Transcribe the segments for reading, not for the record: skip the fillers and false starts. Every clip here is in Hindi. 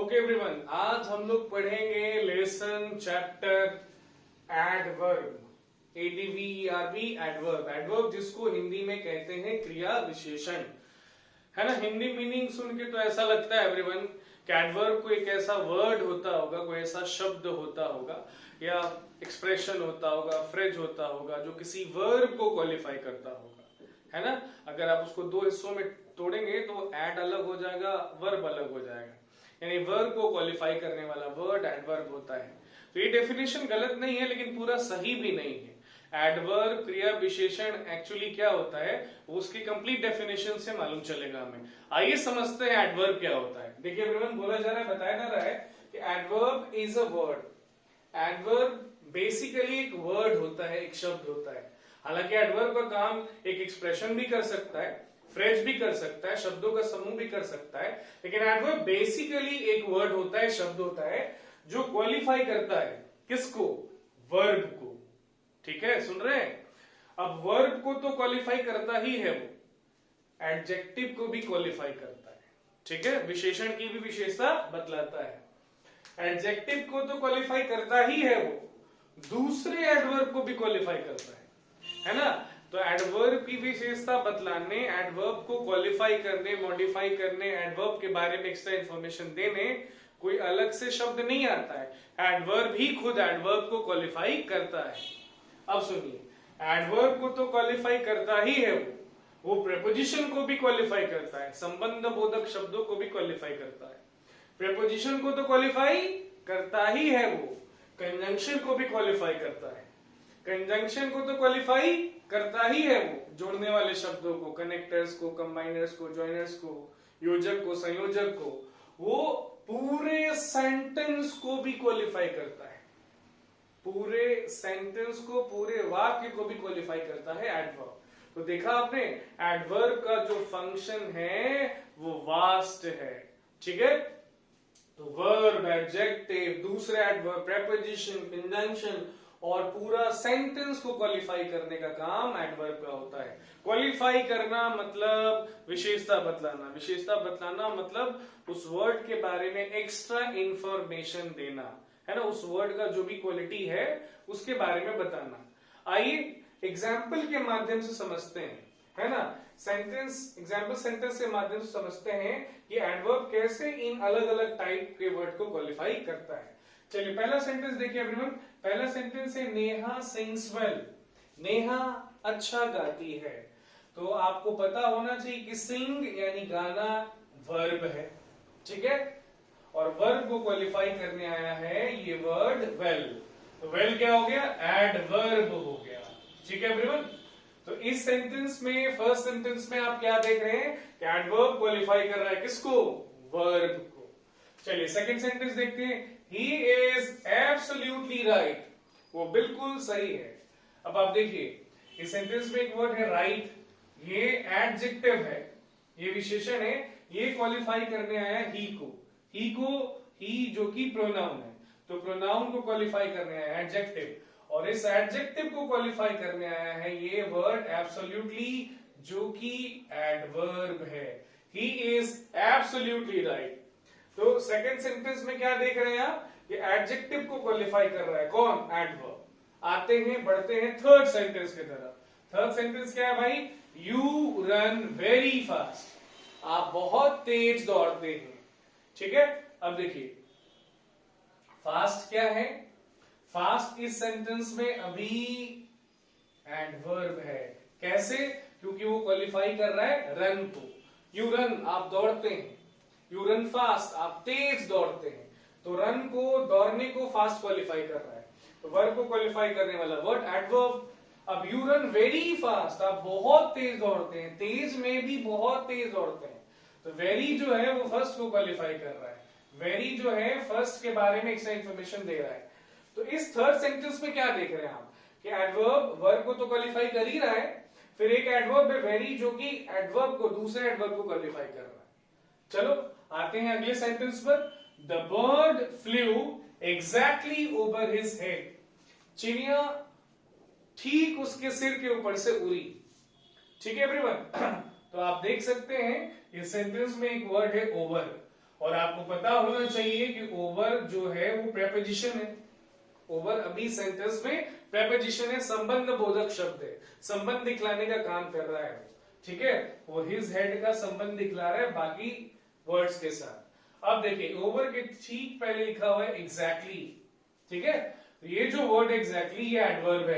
ओके एवरीवन, आज हम लोग पढ़ेंगे lesson chapter adverb. Adverb adverb जिसको हिंदी में कहते हैं क्रिया विशेषण, है ना। हिंदी मीनिंग सुन के तो ऐसा लगता है एवरीवन कि एडवर्ब कोई एक ऐसा वर्ड होता होगा, कोई ऐसा शब्द होता होगा या एक्सप्रेशन होता होगा, फ्रेज होता होगा जो किसी वर्ब को क्वालिफाई करता होगा, है ना। अगर आप उसको दो हिस्सों में तोड़ेंगे तो एड अलग हो जाएगा, वर्ब अलग हो जाएगा, यानी वर्ब को क्वालिफाई करने वाला वर्ड एडवर्ब होता है। तो ये डेफिनेशन गलत नहीं है लेकिन पूरा सही भी नहीं है। एडवर्ब क्रिया विशेषण एक्चुअली क्या होता है वो उसकी कंप्लीट डेफिनेशन से मालूम चलेगा हमें। आइए समझते हैं एडवर्ब क्या होता है। देखिए एवरीवन, बोला जा रहा है, बताया जा रहा है कि adverb is a word. Adverb basically एक वर्ड होता है, एक शब्द होता है। हालांकि एडवर्ब का काम एक एक्सप्रेशन भी कर सकता है, फ्रेज भी कर सकता है, शब्दों का समूह भी कर सकता है, लेकिन एडवर्ब बेसिकली एक वर्ड होता है, शब्द होता है जो क्वालिफाई करता है किसको? वर्ब को। ठीक है, सुन रहे हैं। अब वर्ब को तो क्वालिफाई करता ही है वो, एडजेक्टिव को भी क्वालिफाई करता है। ठीक है, विशेषण की भी विशेषता बतलाता है। एडजेक्टिव को तो क्वालिफाई करता ही है वो, दूसरे एडवर्ब को भी क्वालिफाई करता है ना। तो एडवर्ब की विशेषता बतलाने, एडवर्ब को क्वालिफाई करने, मॉडिफाई करने, एडवर्ब के बारे में एक्स्ट्रा इंफॉर्मेशन देने कोई अलग से शब्द नहीं आता है। एडवर्ब ही खुद एडवर्ब को क्वालिफाई करता है। अब सुनिए, एडवर्ब को तो क्वालिफाई करता ही है वो प्रेपोजिशन को भी क्वालिफाई करता है, संबंध बोधक शब्दों को भी क्वालिफाई करता है। प्रेपोजिशन को तो क्वालिफाई करता ही है वो, कंजंक्शन को भी क्वालिफाई करता है। कंजंक्शन को तो क्वालिफाई करता ही है वो, जोड़ने वाले शब्दों को, कनेक्टर्स को, कंबाइनर्स को, जॉइनर्स को, योजक को, संयोजक को, वो पूरे सेंटेंस को भी क्वालिफाई करता है। पूरे सेंटेंस को, पूरे वाक्य को भी क्वालिफाई करता है एडवर्ब। तो देखा आपने, एडवर्ब का जो फंक्शन है वो वास्ट है। ठीक है, तो वर्ब, एडजेक्टिव, दूसरे एडवर्ब, प्रेपोजिशन, कंजंक्शन और पूरा सेंटेंस को क्वालिफाई करने का काम एडवर्ब का होता है। क्वालिफाई करना मतलब विशेषता बतलाना, विशेषता बतलाना मतलब उस वर्ड के बारे में एक्स्ट्रा इंफॉर्मेशन देना, है ना। उस वर्ड का जो भी क्वालिटी है उसके बारे में बताना। आइए एग्जाम्पल के माध्यम से समझते हैं, है ना। सेंटेंस, एग्जाम्पल सेंटेंस के माध्यम से समझते हैं कि एडवर्ब कैसे इन अलग अलग टाइप के वर्ड को क्वालिफाई करता है। चलिए पहला सेंटेंस देखिए एवरीवन। पहला सेंटेंस है नेहा सिंग्स वेल। नेहा अच्छा गाती है। तो आपको पता होना चाहिए कि सिंग यानी गाना वर्ब है। ठीक है, और वर्ब को क्वालिफाई करने आया है ये वर्ड वेल। तो वेल क्या हो गया? एडवर्ब हो गया। ठीक है एवरीवन, तो इस सेंटेंस में, फर्स्ट सेंटेंस में आप क्या देख रहे हैं कि एडवर्ब क्वालिफाई कर रहा है किसको? वर्ब को। चलिए सेकंड सेंटेंस देखते हैं। He is absolutely right. वो बिल्कुल सही है। अब आप देखिए, इस सेंटेंस में एक वर्ड है राइट, ये एडजेक्टिव है, ये विशेषण है, ये क्वालिफाई करने आया ही को। ही जो कि प्रोनाउन है, तो प्रोनाउन को क्वालिफाई करने आया एडजेक्टिव, और इस एडजेक्टिव को क्वालिफाई करने आया है ये वर्ड एब्सोल्युटली, जो कि एडवर्ब है। He is absolutely right. तो सेकंड सेंटेंस में क्या देख रहे हैं आप कि एडजेक्टिव को क्वालिफाई कर रहा है कौन? एडवर्ब। आते हैं, बढ़ते हैं थर्ड सेंटेंस की तरफ। थर्ड सेंटेंस क्या है भाई? You run very fast. आप बहुत तेज दौड़ते हैं। ठीक है, अब देखिए फास्ट क्या है? फास्ट इस सेंटेंस में अभी एडवर्ब है। कैसे? क्योंकि वो क्वालिफाई कर रहा है रन को। यू रन, आप दौड़ते हैं। यू रन फास्ट, आप तेज दौड़ते हैं। तो रन को, दौड़ने को फास्ट क्वालिफाई कर रहा है, तो वर्ब को क्वालिफाई करने वाला वर्ड एडवर्ब। अब यू रन वेरी फास्ट, आप बहुत तेज दौड़ते हैं, तेज में भी बहुत तेज दौड़ते हैं। तो वेरी जो है वो फर्स्ट को क्वालिफाई कर रहा है, वेरी जो है फर्स्ट के बारे में एक्स्ट्रा इंफॉर्मेशन दे रहा है। तो इस थर्ड सेंटेंस में क्या देख रहे हैं आप कि एडवर्ब वर्ब को तो क्वालिफाई कर ही रहा है, फिर एक एडवर्ब है वेरी जो कि एडवर्ब को, दूसरे एडवर्ब को क्वालिफाई कर रहा है। चलो आते हैं अगले सेंटेंस पर। The bird flu exactly over his head. चिड़िया ठीक उसके सिर के ऊपर से उड़ी। ठीक है एवरीवन, तो आप देख सकते हैं इस सेंटेंस में एक वर्ड है ओवर। और आपको पता होना चाहिए कि ओवर जो है वो प्रेपोजिशन है। ओवर अभी सेंटेंस में प्रेपोजिशन है, संबंध बोधक शब्द है, संबंध दिखलाने का काम कर रहा है, ठीक है। और हिज हेड का संबंध दिखला रहा है बाकी वर्ड्स के साथ। अब देखिए ओवर के ठीक पहले लिखा हुआ है एग्जैक्टली, ठीक है। ये जो वर्ड एग्जैक्टली ये एडवर्ब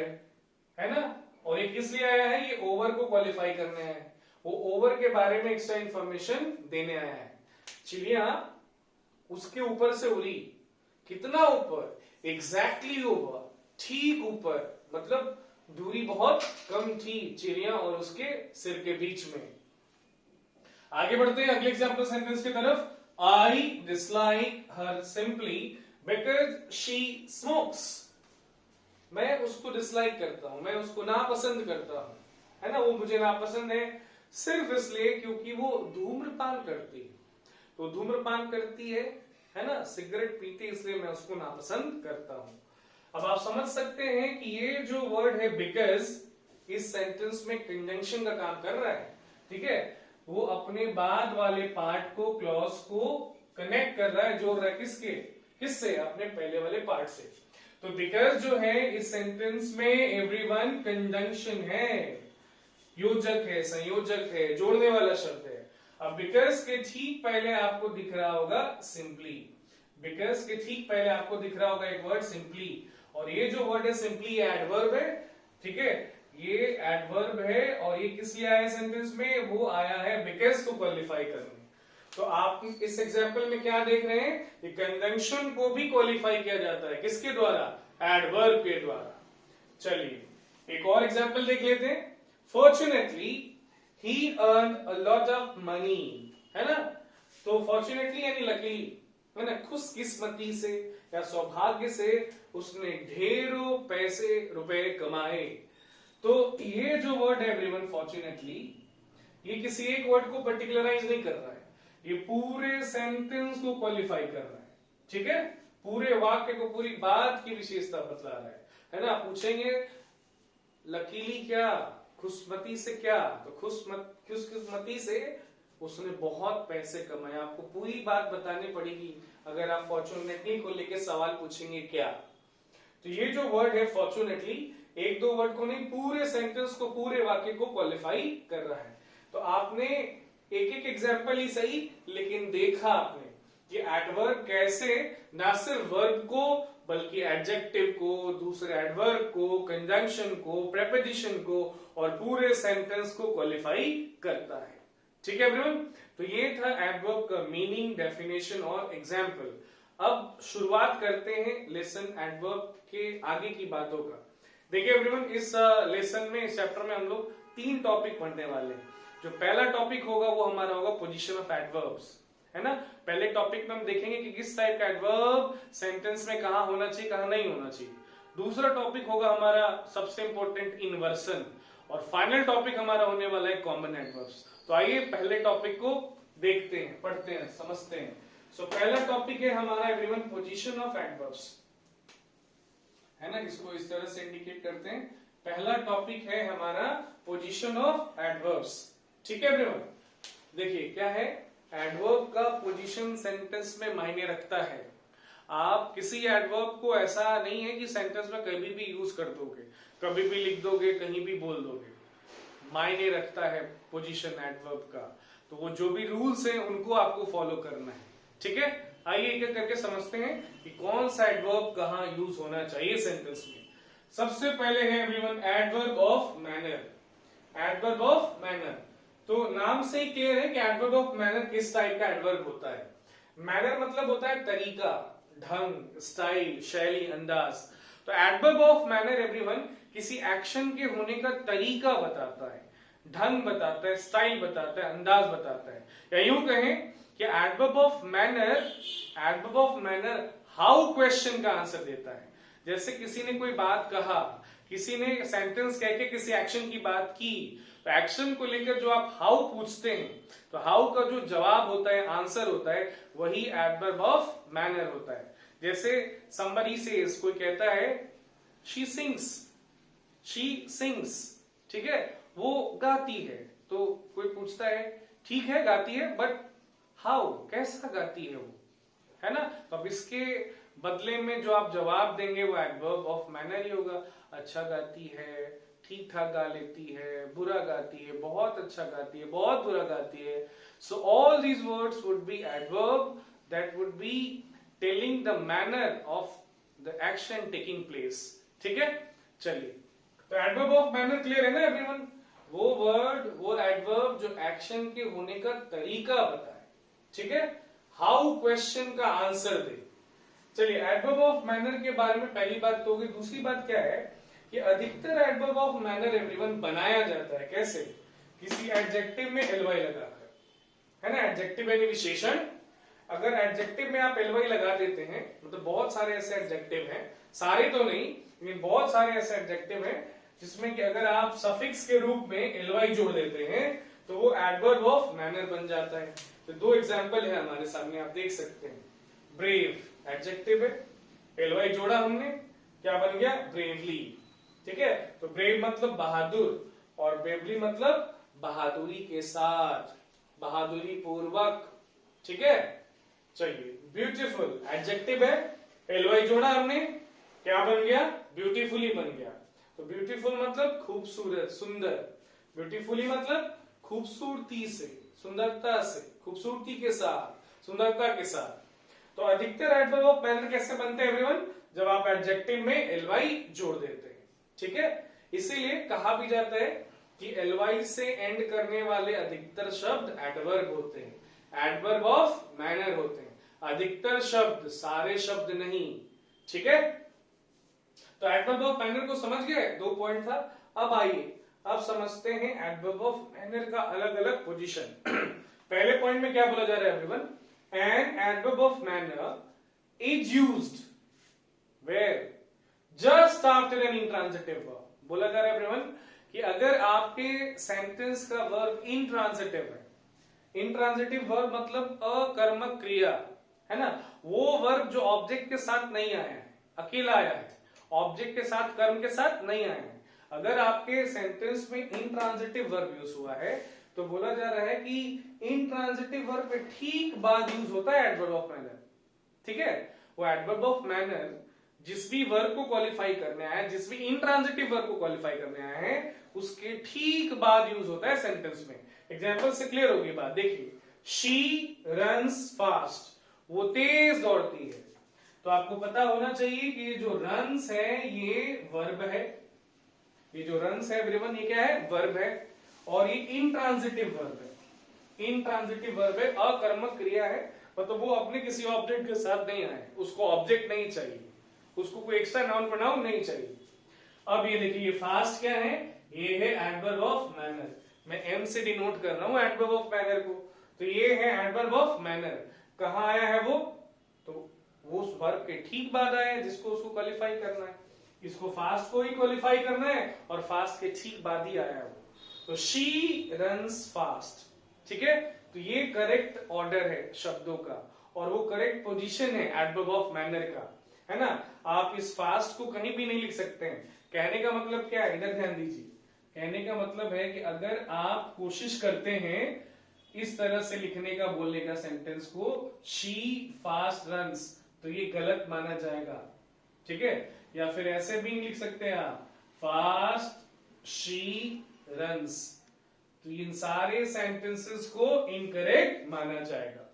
है ना। और ये किस लिए आया है, ये ओवर को क्वालिफाई करने आया है, वो ओवर के बारे में एक्स्ट्रा इंफॉर्मेशन देने आया है। चिड़िया उसके ऊपर से उड़ी, कितना ऊपर, एग्जैक्टली ऊपर, ठीक ऊपर, मतलब दूरी बहुत कम थी चिड़िया और उसके सिर के बीच में। आगे बढ़ते हैं अगले एग्जांपल सेंटेंस की तरफ। I dislike her simply because she smokes. मैं उसको डिसलाइक करता हूं, मैं उसको नापसंद करता हूं, है ना। वो मुझे नापसंद है सिर्फ इसलिए क्योंकि वो धूम्रपान करती है। तो धूम्रपान करती है ना, सिगरेट पीती, इसलिए मैं उसको नापसंद करता हूं। अब आप समझ सकते हैं कि ये जो वर्ड है बिकॉज, इस सेंटेंस में कंजंक्शन का काम कर रहा है, ठीक है। वो अपने बाद वाले पार्ट को, क्लॉज को कनेक्ट कर रहा है, जोड़ रहा है किससे, अपने पहले वाले पार्ट से। तो बिकॉज जो है इस सेंटेंस में एवरीवन कंजंक्शन है, योजक है, संयोजक है, जोड़ने वाला शब्द है। अब बिकॉज के ठीक पहले आपको दिख रहा होगा सिंपली, बिकॉज के ठीक पहले आपको दिख रहा होगा एक वर्ड सिंपली, और ये जो वर्ड है सिंपली ये एडवर्ब है, ठीक है। ये एडवर्ब है और ये किस लिए आया सेंटेंस में, वो आया है बिकॉज को क्वालिफाई करने। तो आप इस एग्जांपल में क्या देख रहे हैं, कि कंजंक्शन को भी क्वालिफाई किया जाता है किसके द्वारा, एडवर्ब के द्वारा। चलिए एक और एग्जांपल देख लेते हैं। Fortunately he earn a lot of money, है ना। तो फॉर्चुनेटली यानी लकीली, है ना, खुशकिस्मती से या सौभाग्य से उसने ढेरों पैसे रुपए कमाए। तो ये जो वर्ड है एवरीवन फॉर्चुनेटली, ये किसी एक वर्ड को पर्टिकुलराइज नहीं कर रहा है, ये पूरे सेंटेंस को क्वालिफाई कर रहा है, ठीक है। पूरे वाक्य को, पूरी बात की विशेषता बतला रहा है ना। पूछेंगे लकीली क्या, खुशमती से क्या, तो खुशकिस्मती से उसने बहुत पैसे कमाए। आपको पूरी बात बतानी पड़ेगी अगर आप फॉर्चुनेटली को लेके सवाल पूछेंगे क्या। तो ये जो वर्ड है फॉर्चुनेटली, एक दो वर्ड को नहीं, पूरे सेंटेंस को, पूरे वाक्य को क्वालिफाई कर रहा है। तो आपने एक एक एग्जाम्पल ही सही, लेकिन देखा आपने कि एडवर्ब कैसे ना सिर्फ वर्ब को बल्कि एडजेक्टिव को, दूसरे एडवर्ब को, कंजंक्शन को, प्रेपोजिशन को और पूरे सेंटेंस को क्वालिफाई करता है, ठीक है एवरीवन। तो ये था एडवर्ब का मीनिंग, डेफिनेशन और एग्जाम्पल। अब शुरुआत करते हैं लेसन एडवर्ब के आगे की बातों का। देखिए एवरीवन इस लेसन में, इस चैप्टर में हम लोग 3 टॉपिक पढ़ने वाले हैं। जो पहला टॉपिक होगा वो हमारा होगा पोजीशन ऑफ एडवर्ब्स, है ना। पहले टॉपिक में हम देखेंगे कि किस टाइप का एडवर्ब सेंटेंस में कहां होना चाहिए, कहां नहीं होना चाहिए। दूसरा टॉपिक होगा हमारा सबसे इंपॉर्टेंट इन्वर्सन, और फाइनल टॉपिक हमारा होने वाला है कॉमन एडवर्ब्स। तो आइए पहले टॉपिक को देखते हैं, पढ़ते हैं, समझते हैं। सो पहला टॉपिक है हमारा एवरीवन पोजीशन ऑफ एडवर्ब्स, है ना। इसको इस तरह से इंडिकेट करते हैं। पहला टॉपिक है हमारा पोजीशन ऑफ एडवर्ब्स, ठीक है एवरीवन। देखिए क्या है, एडवर्ब का पोजीशन सेंटेंस में मायने रखता है। आप किसी एडवर्ब को ऐसा नहीं है कि सेंटेंस में कभी भी यूज कर दोगे, कभी भी लिख दोगे, कहीं भी बोल दोगे। मायने रखता है पोजीशन एडवर्ब का। तो वो जो भी रूल्स हैं उनको आपको फॉलो करना है, ठीक है। आइए एक एक करके समझते हैं कि कौन सा एडवर्ब कहां यूज होना चाहिए सेंटेंस में। सबसे पहले है everyone adverb of manner. Adverb of manner, तो नाम से ही क्लियर है कि एडवर्ब ऑफ मैनर किस टाइप का एडवर्ब होता है। मैनर मतलब होता है तरीका, ढंग, स्टाइल, शैली, अंदाज। तो एडवर्ब ऑफ मैनर एवरीवन किसी एक्शन के होने का तरीका बताता है, ढंग बताता है, स्टाइल बताता है, अंदाज बताता है। या यूं कहें कि adverb of manner how question का आंसर देता है। जैसे किसी ने कोई बात कहा, किसी ने सेंटेंस कह के किसी एक्शन की बात की, तो एक्शन को लेकर जो आप हाउ पूछते हैं, तो हाउ का जो जवाब होता है, आंसर होता है, वही एडवर्ब ऑफ मैनर होता है। जैसे somebody says, कोई कहता है she sings, ठीक है, वो गाती है। तो कोई पूछता है ठीक है गाती है, बट हाउ, कैसा गाती है वो, है ना। तो अब इसके बदले में जो आप जवाब देंगे वो एडवर्ब ऑफ मैनर ही होगा। अच्छा गाती है, ठीक ठाक गा लेती है, बुरा गाती है, बहुत अच्छा गाती है, बहुत बुरा गाती है। So all these words would be adverb that would be telling the manner of the action taking place. ठीक है, चलिए, तो एडवर्ब ऑफ मैनर क्लियर है ना एवरीवन। वो वर्ड, वो एडवर्ब जो एक्शन के होने का तरीका बताए, ठीक है, हाउ क्वेश्चन का आंसर दे। चलिए, एडवर्ब ऑफ मैनर के बारे में पहली बात तो होगी। दूसरी बात क्या है कि अधिकतर एडवर्ब ऑफ मैनर एवरीवन बनाया जाता है कैसे, किसी एडजेक्टिव में एलवाई लगाकर, है ना। एडजेक्टिव यानी विशेषण। अगर एडजेक्टिव में आप एलवाई लगा देते हैं, मतलब बहुत सारे ऐसे एडजेक्टिव हैं, सारे तो नहीं लेकिन बहुत सारे ऐसे एडजेक्टिव हैं जिसमें कि अगर आप सफिक्स के रूप में एलवाई जोड़ देते हैं तो वो एडवर्ब ऑफ मैनर बन जाता है। तो दो एग्जांपल है हमारे सामने, आप देख सकते हैं। ब्रेव एडजेक्टिव है, एलवाई जोड़ा हमने, क्या बन गया, ब्रेवली। ठीक है, तो ब्रेव मतलब बहादुर और ब्रेवली मतलब बहादुरी के साथ, बहादुरी पूर्वक। ठीक है, चलिए, ब्यूटीफुल एडजेक्टिव है, एलवाई जोड़ा हमने, क्या बन गया, ब्यूटीफुली बन गया। तो ब्यूटीफुल मतलब खूबसूरत, सुंदर। ब्यूटीफुली मतलब खूबसूरती से, सुंदरता से, खूबसूरती के साथ, सुंदरता के साथ। तो अधिकतर एडवर्ब ऑफ मैनर कैसे बनते हैं एवरीवन, जब आप एडजेक्टिव में एलवाई जोड़ देते हैं। ठीक है, इसीलिए कहा भी जाता है कि एलवाई से एंड करने वाले अधिकतर शब्द एडवर्ब होते हैं, एडवर्ब ऑफ मैनर होते हैं। अधिकतर शब्द, सारे शब्द नहीं। ठीक है, तो एडवर्ब ऑफ मैनर को समझ गए, दो पॉइंट था। अब आइए, अब समझते हैं एडवर्ब ऑफ मैनर का अलग अलग पोजीशन। पहले पॉइंट में क्या बोला जा रहा है everyone, an adverb of manner is used where, just after an intransitive verb. बोला जा रहा है एवरीवन कि अगर आपके सेंटेंस का वर्ब इंट्रांजिटिव है, इंट्रांजिटिव वर्ब मतलब अकर्मक क्रिया, है ना, वो वर्ब जो ऑब्जेक्ट के साथ नहीं आया है, अकेला आया है, ऑब्जेक्ट के साथ, कर्म के साथ नहीं आया है। अगर आपके सेंटेंस में इंट्रांजिटिव वर्ब यूज हुआ है तो बोला जा रहा है कि इंट्रांजिटिव वर्ब पे ठीक बाद यूज होता है एडवर्ब ऑफ मैनर। ठीक है, वो एडवर्ब ऑफ मैनर जिस भी वर्ब को क्वालिफाई करने आया है, जिस भी इंट्रांजिटिव वर्ब को क्वालिफाई करने आया है, उसके ठीक बाद यूज होता है सेंटेंस में। एग्जाम्पल से क्लियर होगी बात, देखिए, शी रन्स फास्ट, वो तेज दौड़ती है। तो आपको पता होना चाहिए कि ये जो रन्स है ये वर्ब है, ये जो रन्स है एवरीवन ये क्या है, वर्ब है, और ये इंट्रांजिटिव वर्ब है। इंट्रांजिटिव वर्ब है, अकर्मक क्रिया है, मतलब वो अपने किसी ऑब्जेक्ट के साथ नहीं आए, उसको ऑब्जेक्ट नहीं चाहिए, उसको कोई एक्स्ट्रा नाउन प्रोनाउन नहीं चाहिए। अब ये देखिए, ये फास्ट क्या है, ये है एडवर्ब ऑफ मैनर। मैं एम से डिनोट कर रहा हूं एडवर्ब ऑफ मैनर को, तो ये है एडवर्ब ऑफ मैनर। कहां आया है वो, तो वो उस वर्ब के ठीक बाद आया है जिसको उसको क्वालिफाई करना है। इसको फास्ट को ही क्वालिफाई करना है और फास्ट के ठीक बाद ही आया है वो। तो शी रन्स फास्ट, ठीक है, तो ये करेक्ट ऑर्डर है शब्दों का और वो करेक्ट पोजीशन है एडवर्ब ऑफ मैनर का, है ना। आप इस फास्ट को कहीं भी नहीं लिख सकते हैं। कहने का मतलब क्या है, इधर ध्यान दीजिए। कहने का मतलब है कि अगर आप कोशिश करते हैं इस तरह से लिखने का, बोलने का सेंटेंस को, शी फास्ट रन्स, तो ये गलत माना जाएगा। ठीक है, या फिर ऐसे भी नहीं लिख सकते आप, फास्ट शी रन्स, तो इन सारे सेंटेंसेस को इनकरेक्ट माना जाएगा।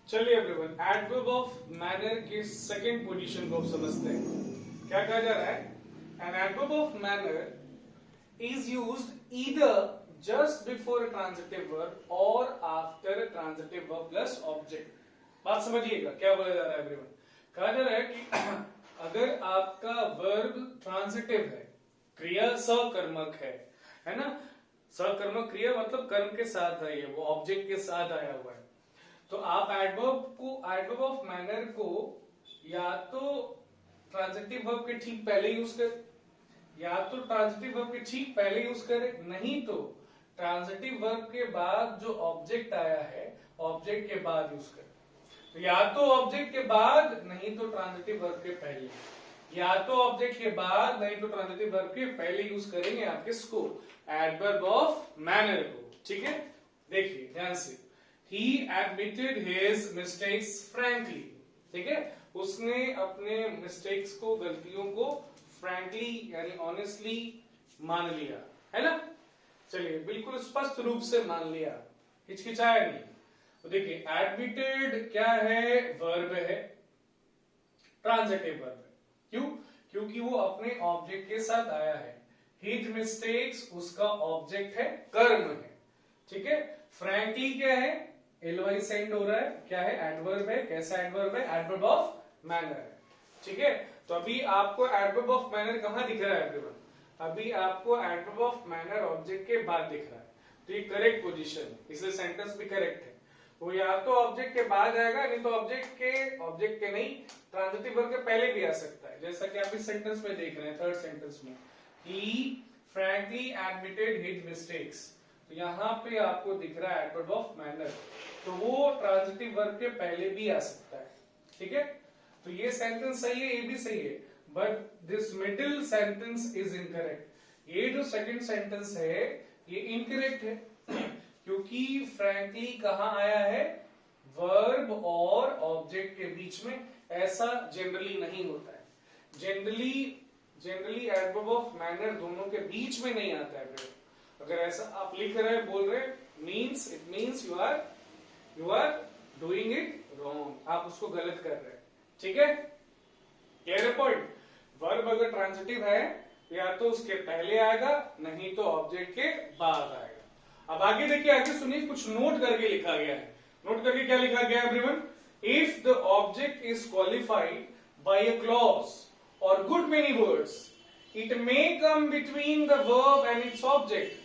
चलिए एवरीवन, एडवर्ब ऑफ मैनर के सेकंड पोजीशन को समझते हैं। क्या कहा जा रहा है, N adverb of manner is used either just before a transitive verb or after a transitive verb plus object। बात समझिएगा क्या बोला जा रहा है एवरीवन। कहा जा रहा है कि अगर आपका वर्ब ट्रांजिटिव है, क्रिया सकर्मक है ना, सकर्मक क्रिया मतलब कर्म के साथ आई है, वो ऑब्जेक्ट के साथ आया हुआ है, तो आप एडवर्ब ऑफ मैनर को या तो ट्रांजिटिव वर्ब के ठीक पहले यूज कर, या तो ट्रांजिटिव वर्ब के ठीक पहले यूज करें, नहीं तो ट्रांजिटिव वर्ब के बाद जो ऑब्जेक्ट आया है, ऑब्जेक्ट के बाद यूज करें। तो या तो ऑब्जेक्ट के बाद, नहीं तो ट्रांजिटिव वर्ब के पहले, या तो ऑब्जेक्ट के बाद नहीं तो ट्रांजिटिव वर्ब के पहले यूज करेंगे आप किसको, एडवर्ब ऑफ मैनर को। ठीक है, देखिए ध्यान से, he admitted his mistakes frankly, ठीक है, उसने अपने मिस्टेक्स को, गलतियों को frankly यानी ऑनेस्टली मान लिया, है ना। चलिए बिल्कुल स्पष्ट रूप से मान लिया, हिचकिचाया नहीं। तो देखिए एडमिटेड क्या है, वर्ब है, ट्रांजिटिव वर्ब है। क्यों? क्योंकि वो अपने ऑब्जेक्ट के साथ आया है। हिज मिस्टेक्स उसका ऑब्जेक्ट है, कर्म है, ठीक है। फ्रैंकली क्या है, एलवाई सेंड हो रहा है, क्या है, एडवर्ब है। कैसा एडवर्ब है, एडवर्ब ऑफ मैनर है, ठीक है। तो अभी आपको एडवर्ब ऑफ मैनर कहां दिख रहा है एवरीवन? अभी आपको एडवर्ब ऑफ मैनर ऑब्जेक्ट के बाद दिख रहा है, तो ये करेक्ट पोजीशन है, इसलिए सेंटेंस भी करेक्ट है। वो या तो ऑब्जेक्ट के बाद आएगा, नहीं तो ऑब्जेक्ट के नहीं, ट्रांजिटिव वर्ब के पहले भी आ सकता है, जैसा कि आप इस सेंटेंस में देख रहे हैं, थर्ड सेंटेंस में, he frankly admitted his mistakes। तो यहाँ पे आपको दिख रहा है एडवर्ब ऑफ मैनर, तो वो ट्रांजिटिव वर्ब के पहले भी आ सकता है, ठीक है। तो ये सेंटेंस सही है, ये भी सही है, but this middle sentence is incorrect. ये जो सेकंड सेंटेंस है ये इनकरेक्ट है, क्योंकि फ्रैंकली कहां आया है, वर्ब और ऑब्जेक्ट के बीच में। ऐसा जनरली नहीं होता है, जनरली एडवर्ब ऑफ मैनर दोनों के बीच में नहीं आता है। अगर ऐसा आप लिख रहे हैं, बोल रहे, means it means you are doing it wrong, आप उसको गलत कर रहे हैं, ठीक है। Clear point. वर्ब अगर ट्रांजिटिव है या तो उसके पहले आएगा, नहीं तो ऑब्जेक्ट के बाद आएगा। अब आगे देखिए, आगे सुनिए, कुछ नोट करके लिखा गया है। नोट करके क्या लिखा गया है everyone? If the object is qualified by a clause or good many words, it may come between the verb and its object।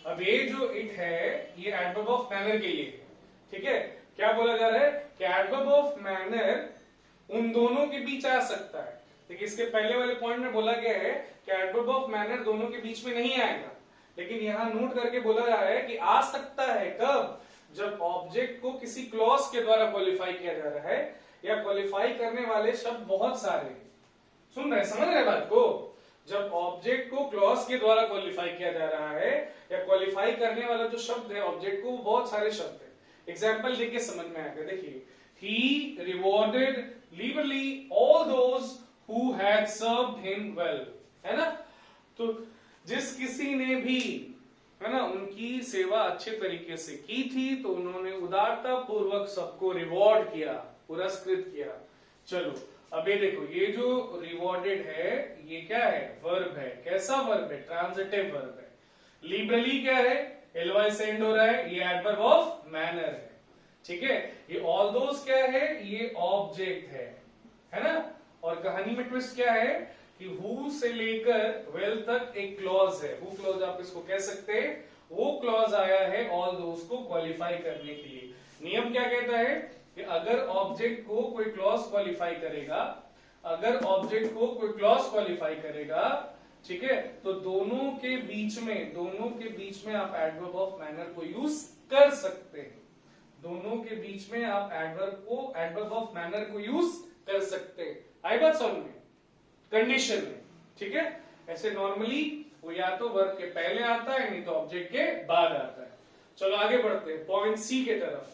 अब ये जो it है ये adverb of manner के लिए, ठीक है। क्या बोला जा रहा है कि adverb of manner उन दोनों के बीच आ सकता है। देखिए इसके पहले वाले पॉइंट में बोला गया है कि adverb of manner दोनों के बीच में नहीं आएगा, लेकिन यहाँ नोट करके बोला जा रहा है कि आ सकता है। कब? जब ऑब्जेक्ट को किसी क्लॉज के द्वारा क्वालिफाई किया जा रहा है, या क्वालिफाई करने वाले शब्द बहुत सारे हैं। सुन रहे, समझ रहे बात को? जब ऑब्जेक्ट को क्लॉज के द्वारा क्वालिफाई किया जा रहा है, या क्वालिफाई करने वाला जो शब्द है ऑब्जेक्ट को, वो बहुत सारे शब्द है। एग्जाम्पल देखिए समझ में आएगा। देखिए, he rewarded liberally all those who had served him well, है ना। तो जिस किसी ने भी, है ना, उनकी सेवा अच्छे तरीके से की थी, तो उन्होंने उदारता पूर्वक सबको रिवॉर्ड किया, पुरस्कृत किया। चलो अब ये देखो, ये जो रिवॉर्डेड है ये क्या है, वर्ब है। कैसा वर्ब है? ट्रांजिटिव वर्ब है। लिबरली क्या है, एलवाई सेंड हो रहा है, ये एडवर्ब ऑफ मैनर है, ठीक है। ये ऑल दोस क्या है, ये ऑब्जेक्ट है ना। और कहानी में ट्विस्ट क्या है कि हु से लेकर वेल तक एक क्लॉज है। हु क्लॉज आप इसको कह सकते हैं, वो क्लॉज आया है ऑल दोस को क्वालिफाई करने के लिए। नियम क्या कहता है कि अगर ऑब्जेक्ट को कोई क्लॉज क्वालिफाई करेगा, ठीक है, तो दोनों के बीच में आप एडवर्ब ऑफ मैनर को यूज कर सकते हैं। दोनों के बीच में आप एडवर्ब ऑफ मैनर को यूज कर सकते हैं। आई बात समझ में? कंडीशन में, ठीक है। ऐसे नॉर्मली वो या तो वर्ब के पहले आता है, नहीं तो ऑब्जेक्ट के बाद आता है। चलो आगे बढ़ते हैं पॉइंट सी के तरफ।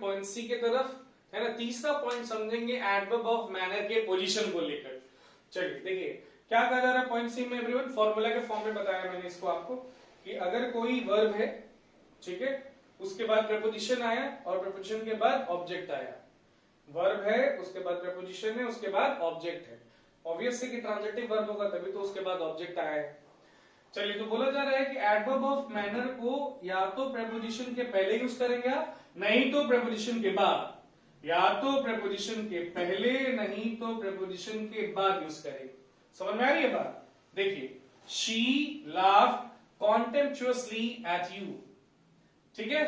पॉइंट सी के तरफ, है ना। तीसरा पॉइंट समझेंगे एडवर्ब ऑफ मैनर के पोजीशन को लेकर। चलिए देखिए क्या कहा जा रहा है पॉइंट सी में एवरीवन। फॉर्मूला के फॉर्म में बताया मैंने इसको आपको कि अगर कोई वर्ब है, ठीक है, उसके बाद प्रपोजिशन आया और प्रपोजिशन के बाद ऑब्जेक्ट आया। वर्ब है, उसके बाद प्रपोजिशन है, उसके बाद ऑब्जेक्ट है। ऑब्वियस है कि ट्रांजिटिव वर्ब होगा, तभी तो उसके बाद ऑब्जेक्ट आया है। चलिए, तो बोला जा रहा है कि एडवर्ब ऑफ मैनर को या तो प्रपोजिशन के पहले यूज करेंगे, नहीं तो प्रपोजिशन के बाद। या तो प्रपोजिशन के पहले, नहीं तो प्रपोजिशन के बाद यूज करेंगे। समझ में आ रही है बात? देखिए, she laughed contemptuously at you, ठीक है।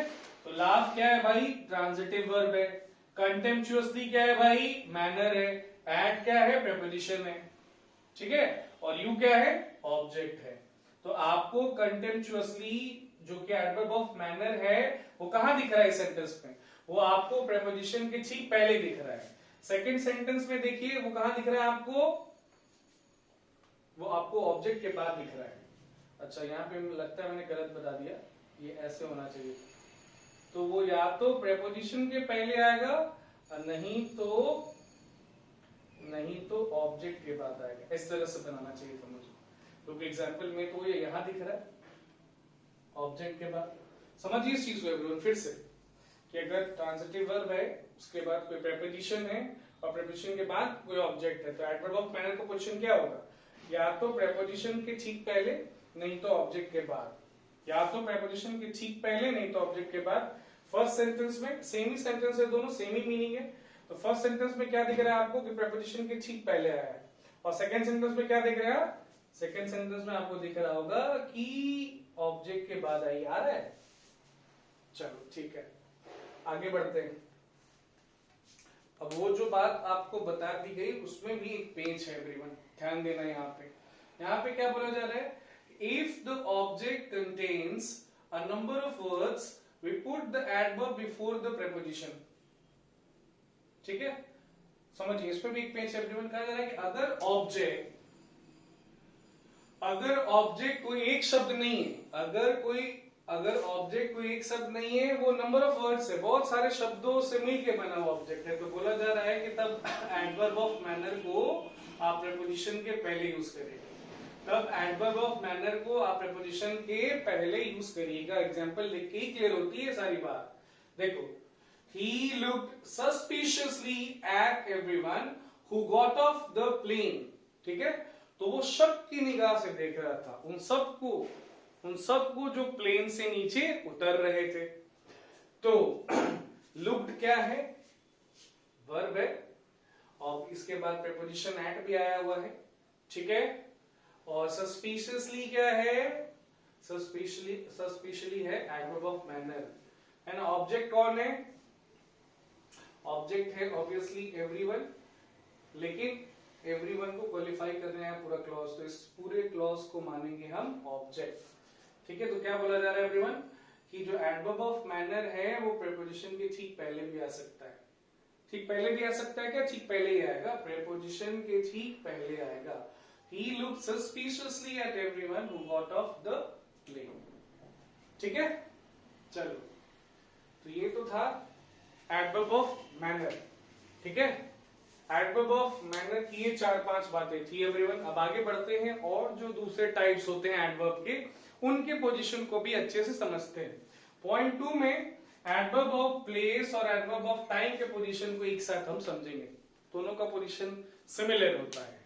तो laugh क्या है भाई, ट्रांजिटिव वर्ब है। contemptuously क्या है भाई, मैनर है। at क्या है, प्रपोजिशन है, ठीक है। और you क्या है, ऑब्जेक्ट है। तो आपको contemptuously जो कि एडवर्ब ऑफ मैनर है, वो कहां दिख रहा है सेंटेंस में? वो आपको प्रपोजिशन के ठीक पहले दिख रहा है। सेकंड सेंटेंस में देखिए वो कहां दिख रहा है आपको? वो आपको ऑब्जेक्ट के बाद दिख रहा है। अच्छा यहाँ पे लगता है मैंने गलत बता दिया, ये ऐसे होना चाहिए। तो वो या तो प्रेपोजिशन के पहले आएगा और नहीं तो ऑब्जेक्ट के बाद आएगा। इस तरह से बनाना चाहिए था मुझे, क्योंकि एग्जाम्पल में तो ये यहाँ दिख रहा है ऑब्जेक्ट के बाद। समझिए इस चीज को एवरीवन फिर से, कि अगर ट्रांजिटिव वर्ब है उसके बाद कोई प्रेपोजिशन है और प्रेपोजिशन के बाद कोई ऑब्जेक्ट है, तो एडवर्ब ऑफ मैनर का पोजीशन क्या होगा? या तो प्रेपोजिशन के ठीक पहले नहीं तो ऑब्जेक्ट के बाद, या तो प्रेपोजिशन के ठीक पहले नहीं तो ऑब्जेक्ट के बाद। फर्स्ट सेंटेंस में सेम ही सेंटेंस है, दोनों सेम ही मीनिंग है। तो फर्स्ट सेंटेंस में क्या दिख रहा है आपको कि प्रेपोजिशन के ठीक पहले आया है, और सेकंड सेंटेंस में क्या दिख रहा है? सेकंड सेंटेंस में आपको दिख रहा होगा कि ऑब्जेक्ट के बाद आई आ रहा है। चलो ठीक है, आगे बढ़ते हैं। अब वो जो बात आपको बता दी गई उसमें भी एक पेज है एवरीवन, ध्यान देना। यहाँ पे क्या बोला जा रहा है? If the object contains a number of words we put the adverb before the preposition. ठीक है, समझिए इसमें भी एक पेज है एवरीवन। कहा जा रहा है कि अगर ऑब्जेक्ट कोई एक शब्द नहीं है, अगर ऑब्जेक्ट कोई एक शब्द नहीं है, वो नंबर ऑफ वर्ड्स है, बहुत सारे शब्दों से मिलके बना हुआ ऑब्जेक्ट है, तो बोला जा रहा है कि तब एडवर्ब ऑफ मैनर को आप प्रेपोजिशन के पहले यूज करेंगे। तब एडवर्ब ऑफ मैनर को आप प्रेपोजिशन के पहले यूज करिएगा। एग्जांपल लिख के ही क्लियर होती है सारी बात। देखो, he looked suspiciously at everyone who got off the plane। ठीक है, तो वो शक की निगाह से देख रहा था उन सबको जो प्लेन से नीचे उतर रहे थे। तो लुक्ड क्या है? वर्ब है, और इसके बाद प्रेपोजिशन एट भी आया हुआ है। ठीक है, और सस्पिशियसली क्या है? सस्पिशियसली है adverb of manner. And object कौन है? ऑब्जेक्ट है ऑब्वियसली एवरीवन, लेकिन एवरीवन को क्वालिफाई कर रहे हैं पूरा क्लॉज, तो इस पूरे क्लॉज को मानेंगे हम ऑब्जेक्ट। ठीक है, तो क्या बोला जा रहा है एवरीवन कि जो एडवर्ब ऑफ मैनर है वो प्रेपोजिशन के ठीक पहले भी आ सकता है। ठीक पहले भी आ सकता है क्या? ठीक पहले ही आएगा, प्रेपोजिशन के ठीक पहले आएगा। He looked suspiciously at everyone who got off the plane। ठीक है, चलो, तो ये तो था एडवर्ब ऑफ मैनर। ठीक है, एडवर्ब ऑफ मैनर की ये 4-5 बातें थी एवरीवन। अब आगे बढ़ते हैं और जो दूसरे टाइप्स होते हैं एडवर्ब के, उनके पोजीशन को भी अच्छे से समझते हैं। पॉइंट 2 में एडवर्ब ऑफ प्लेस और एडवर्ब ऑफ टाइम के पोजीशन को एक साथ हम समझेंगे। दोनों का पोजीशन सिमिलर होता है।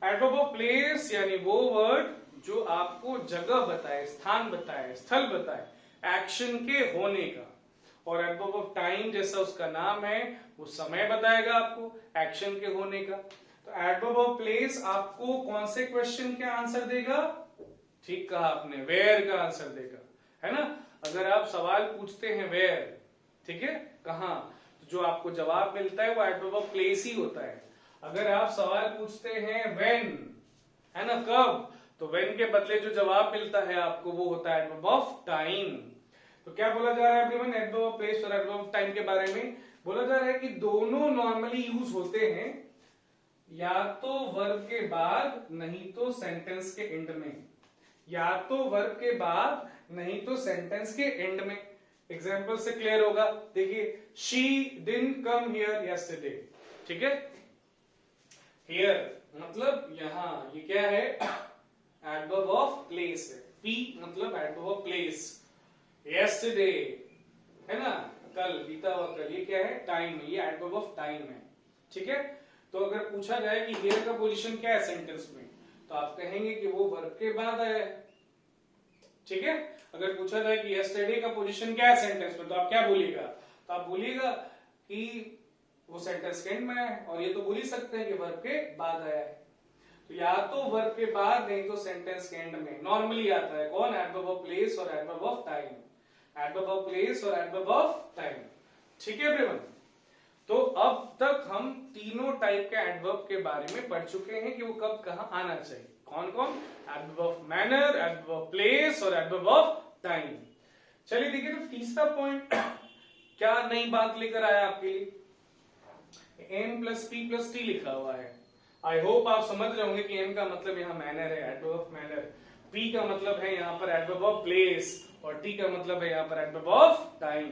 एडवर्ब ऑफ प्लेस यानी वो वर्ड जो आपको जगह बताए, स्थान बताए, स्थल बताए, एक्शन के होने का। और एडवर्ब ऑफ टाइम जैसा उसका नाम है, वो समय बताएगा आपको एक्शन के होने का। तो एडवर्ब ऑफ प्लेस आपको कौन से क्वेश्चन का आंसर देगा? ठीक कहा आपने, वेयर का आंसर देगा, है ना। अगर आप सवाल पूछते हैं वेयर, ठीक है, कहां, तो जो आपको जवाब मिलता है वो एडवर्ब ऑफ प्लेस ही होता है। अगर आप सवाल पूछते हैं व्हेन, है ना, कब, तो व्हेन के बदले जो जवाब मिलता है आपको वो होता है एडवर्ब ऑफ टाइम। तो क्या बोला जा रहा है एवरीवन एडवर्ब ऑफ प्लेस और एडवर्ब ऑफ टाइम के बारे में? बोला जा रहा है कि दोनों नॉर्मली यूज होते हैं या तो वर्ब के बाद नहीं तो सेंटेंस के एंड में, या तो वर्ब के बाद नहीं तो सेंटेंस के एंड में। एग्जाम्पल से क्लियर होगा, देखिए, she didn't come here yesterday. ठीक है, हियर मतलब यहां, ये क्या है? एडवर्ब ऑफ प्लेस है। पी मतलब एडवर्ब ऑफ प्लेस। यस्टरडे है ना, कल, बीता हुआ कल, ये क्या है? टाइम है, ये एडवर्ब ऑफ टाइम है। ठीक है, तो अगर पूछा जाए कि हियर का पोजीशन क्या है सेंटेंस में, तो आप कहेंगे कि वो वर्ब के बाद आया है। ठीक है, अगर पूछा जाए कि यस्टरडे का पोजीशन क्या है सेंटेंस में, तो आप क्या बोलिएगा? तो आप बोलिएगा कि वो सेंटेंस के एंड में है, और ये तो बोल ही सकते हैं कि वर्ब के बाद आया है। तो या तो वर्ब के बाद नहीं तो सेंटेंस के एंड में नॉर्मली आता है कौन? एडवर्ब ऑफ प्लेस और adverb of time. Adverb of place और एडवर्ब ऑफ टाइम। ठीक है एवरीवन, तो अब तक हम तीनों टाइप के एडवर्ब के बारे में पढ़ चुके हैं कि वो कब कहां आना चाहिए। कौन कौन? Adverb of manner, adverb of place और एडवर्ब ऑफ टाइम। चलिए देखिए, तो तीसरा पॉइंट क्या नई बात लेकर आया आपके लिए? M plus P plus T लिखा हुआ है। आई होप आप समझ रहे होंगे कि एम का मतलब यहाँ मैनर है, एडवर्ब ऑफ मैनर। P का मतलब है यहाँ पर एडवर्ब ऑफ प्लेस और T का मतलब है यहाँ पर एडवर्ब ऑफ टाइम।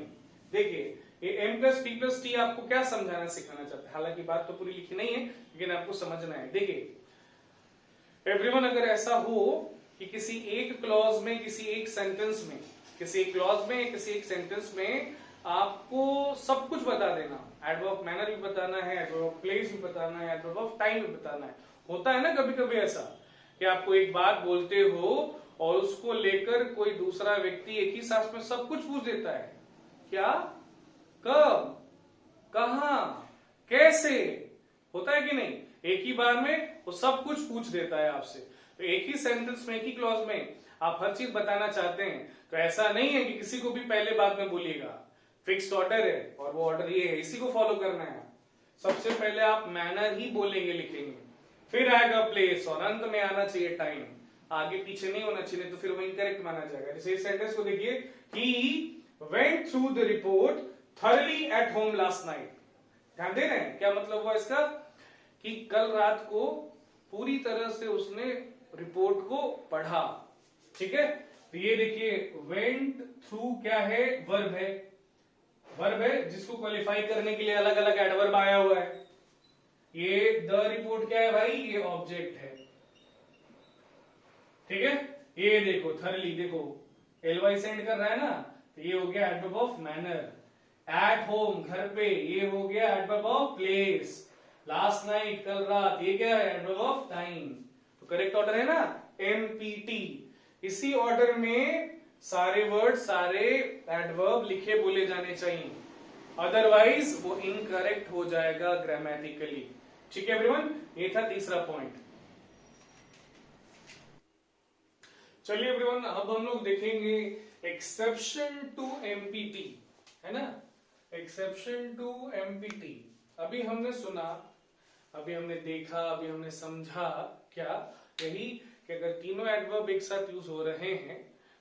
देखिए ये M plus P plus T आपको क्या समझाना सिखाना चाहता है, हालांकि बात तो पूरी लिखी नहीं है लेकिन आपको समझना है। देखिए एवरीवन, अगर ऐसा हो कि किसी एक क्लॉज में, किसी एक सेंटेंस में, किसी एक क्लॉज में, किसी एक सेंटेंस में आपको सब कुछ बता देना, एडवर्ब ऑफ मैनर भी बताना है, एडवर्ब ऑफ प्लेस भी बताना है, एडवर्ब ऑफ टाइम भी बताना है। होता है ना कभी कभी ऐसा कि आपको एक बात बोलते हो और उसको लेकर कोई दूसरा व्यक्ति एक ही सांस में सब कुछ पूछ देता है, क्या, कब, कहां, कैसे, होता है कि नहीं? एक ही बार में वो सब कुछ पूछ देता है आपसे। तो एक ही सेंटेंस में, एक ही क्लॉज में आप हर चीज बताना चाहते हैं तो ऐसा नहीं है कि किसी को भी पहले बाद में बोलिएगा। फिक्स्ड ऑर्डर है और वो ऑर्डर ये है, इसी को फॉलो करना है। सबसे पहले आप मैनर ही बोलेंगे, लिखेंगे, फिर आएगा प्लेस और अंत में आना चाहिए टाइम। आगे पीछे नहीं होना चाहिए तो फिर वो इनकरेक्ट माना जाएगा। जैसे इस सेंटेंस को देखिए, he went through the report thoroughly at home last night. ध्यान दे रहे हैं क्या मतलब हुआ इसका, कि कल रात को पूरी तरह से उसने रिपोर्ट को पढ़ा। ठीक है, तो ये देखिए वेंट थ्रू क्या है, वर्ब है, वर्ब है जिसको क्वालिफाई करने के लिए अलग अलग एडवर्ब आया हुआ है। ये द रिपोर्ट क्या है भाई, ये ऑब्जेक्ट है। ठीक है, ये देखो थरली, देखो एलवाई सेंड कर रहा है ना, तो ये हो गया adverb of manner. At home, घर पे, ये हो गया adverb of place. Last night, कल रात, ये क्या है, एडवर्ब ऑफ टाइम। तो करेक्ट ऑर्डर है ना एमपीटी। इसी ऑर्डर में सारे वर्ड, सारे एडवर्ब लिखे बोले जाने चाहिए, अदरवाइज वो इनकरेक्ट हो जाएगा ग्रामेटिकली। ठीक है एवरीवन, ये था तीसरा पॉइंट। चलिए एवरीवन, अब हम लोग देखेंगे एक्सेप्शन टू एमपीटी, है ना, एक्सेप्शन टू एमपीटी। अभी हमने सुना, अभी हमने देखा, अभी हमने समझा क्या, यही कि अगर तीनों एडवर्ब एक साथ यूज हो रहे हैं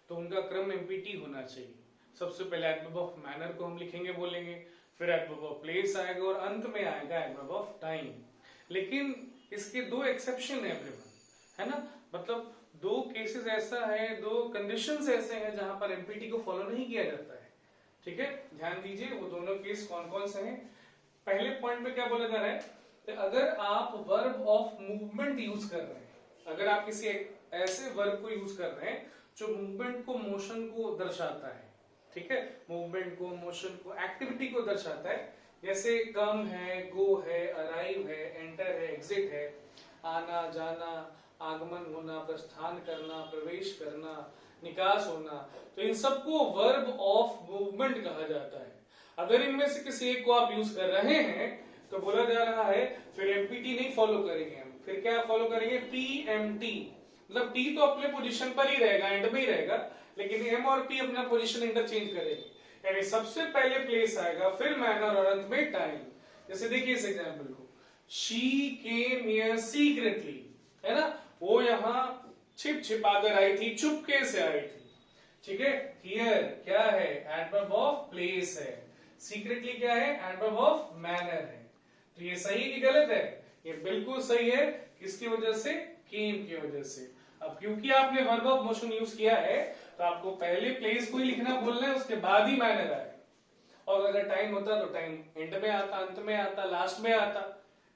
तो उनका क्रम एमपीटी होना चाहिए। सबसे पहले एडवर्ब ऑफ मैनर को हम लिखेंगे, बोलेंगे, फिर एडवर्ब ऑफ प्लेस आएगा और अंत में आएगा एडवर्ब ऑफ टाइम। लेकिन इसके दो एक्सेप्शन है एवरीवन, है ना, मतलब दो केसेस ऐसा है, दो कंडीशंस ऐसे हैं जहां पर एमपीटी को फॉलो नहीं किया जाता है। ठीक है, ध्यान दीजिए वो दोनों केस कौन कौन से हैं। पहले पॉइंट में क्या बोला जा रहा है कि अगर आप वर्ब ऑफ मूवमेंट यूज कर रहे हैं, अगर आप किसी ऐसे वर्ब को यूज कर रहे हैं जो मूवमेंट को, मोशन को दर्शाता है, ठीक है, मूवमेंट को, मोशन को, एक्टिविटी को दर्शाता है, जैसे कम है, गो है, अराइव है, एंटर है, एग्जिट है, आना जाना, आगमन होना, प्रस्थान करना, प्रवेश करना, निकास होना, तो इन सबको वर्ब ऑफ मूवमेंट कहा जाता है। अगर इनमें से किसी एक को आप यूज कर रहे हैं तो बोला जा रहा है फिर एमपीटी नहीं फॉलो करेंगे हम, फिर क्या फॉलो करेंगे, पीएमटी। मतलब टी तो अपने पोजीशन पर ही रहेगा, एंड में ही रहेगा, लेकिन एम और पी अपना पोजीशन इंटरचेंज करेंगे, यानी सबसे पहले प्लेस आएगा, फिर मैनर और अंत में टाइम। जैसे देखिए इस एग्जांपल को, शी केम हियर सीक्रेटली, है ना, वो यहाँ छिप छिपा कर आई थी, चुपके से आई थी। ठीक है, हियर क्या है, एडवर्ब ऑफ प्लेस है, सीक्रेटली क्या है, एडवर्ब ऑफ मैनर है। तो ये सही कि गलत है, ये बिल्कुल सही है। किसकी वजह से, केम की वजह से। अब क्योंकि आपने वर्ब ऑफ मोशन यूज किया है तो आपको पहले प्लेस को ही लिखना बोलना है, उसके बाद ही मैनर आए। और अगर टाइम होता तो टाइम एंड में आता, अंत में आता, लास्ट में आता।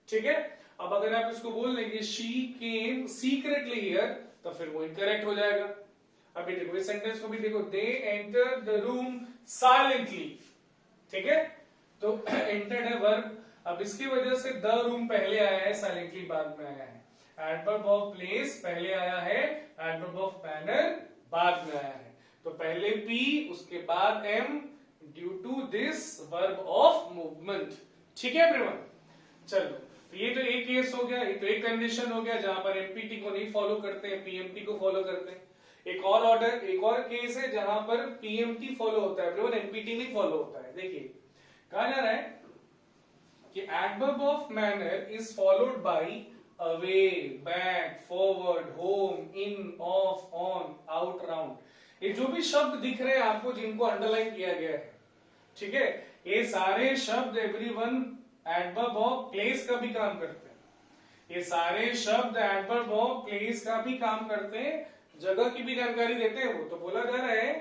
ठीक है, अब अगर आप इसको बोल देंगे शी केम सीक्रेटली हियर तो फिर वो इनकरेक्ट हो जाएगा। अभी देखो इस सेंटेंस को भी देखो, they enter the room silently. ठीक है, तो एंटर्ड है वर्ब, अब इसकी वजह से द रूम पहले आया है, साइलेंटली बाद में आया है। एडवर्ब ऑफ प्लेस पहले आया है, एडवर्ब ऑफ मैनर बाद में आया है। तो पहले P उसके बाद M, due to this verb of movement. ठीक है एवरीवन, चलो तो ये तो एक केस हो गया, ये तो एक कंडीशन हो गया जहां पर एमपीटी को नहीं फॉलो करते हैं, पीएमटी को फॉलो करते हैं। एक और ऑर्डर, एक और केस है जहां पर पीएमटी फॉलो होता है एवरीवन, एमपीटी नहीं फॉलो होता है। देखिए कहा जा रहा है कि adverb of manner is followed by away, back, forward, home, in, of, on, out, round. ये जो भी शब्द दिख रहे हैं आपको, जिनको अंडरलाइन किया गया है, ठीक है, ये सारे शब्द एवरीवन एडवर्ब ऑफ प्लेस का भी काम करते हैं। ये सारे शब्द एडवर्ब ऑफ प्लेस का भी काम करते हैं, जगह की भी जानकारी देते हैं। वो तो बोला जा रहा है,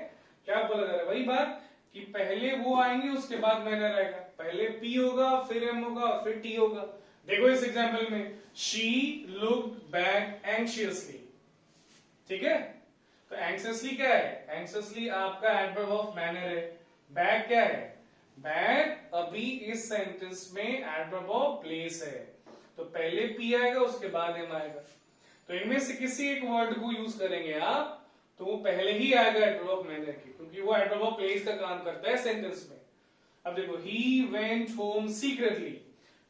क्या बोला जा रहा है, वही बात कि पहले वो आएंगे उसके बाद मैनर आएगा। पहले पी होगा, फिर एम होगा, फिर टी होगा। देखो इस एग्जाम्पल में शी लुक्ड बैक एंग्शियसली, ठीक है। तो एंग्शियसली क्या है, एंग्शियसली आपका एडवर्ब ऑफ मैनर है। बैक क्या है, बैक अभी इस सेंटेंस में एडवर्ब ऑफ प्लेस है। तो पहले पी आएगा उसके बाद एम आएगा। तो इनमें से किसी एक वर्ड को यूज करेंगे आप तो वो पहले ही आएगा एडवर्ब ऑफ मैनर की, क्योंकि वो एडवर्ब ऑफ प्लेस का काम करता है सेंटेंस में। अब देखो ही वेंट होम सीक्रेटली,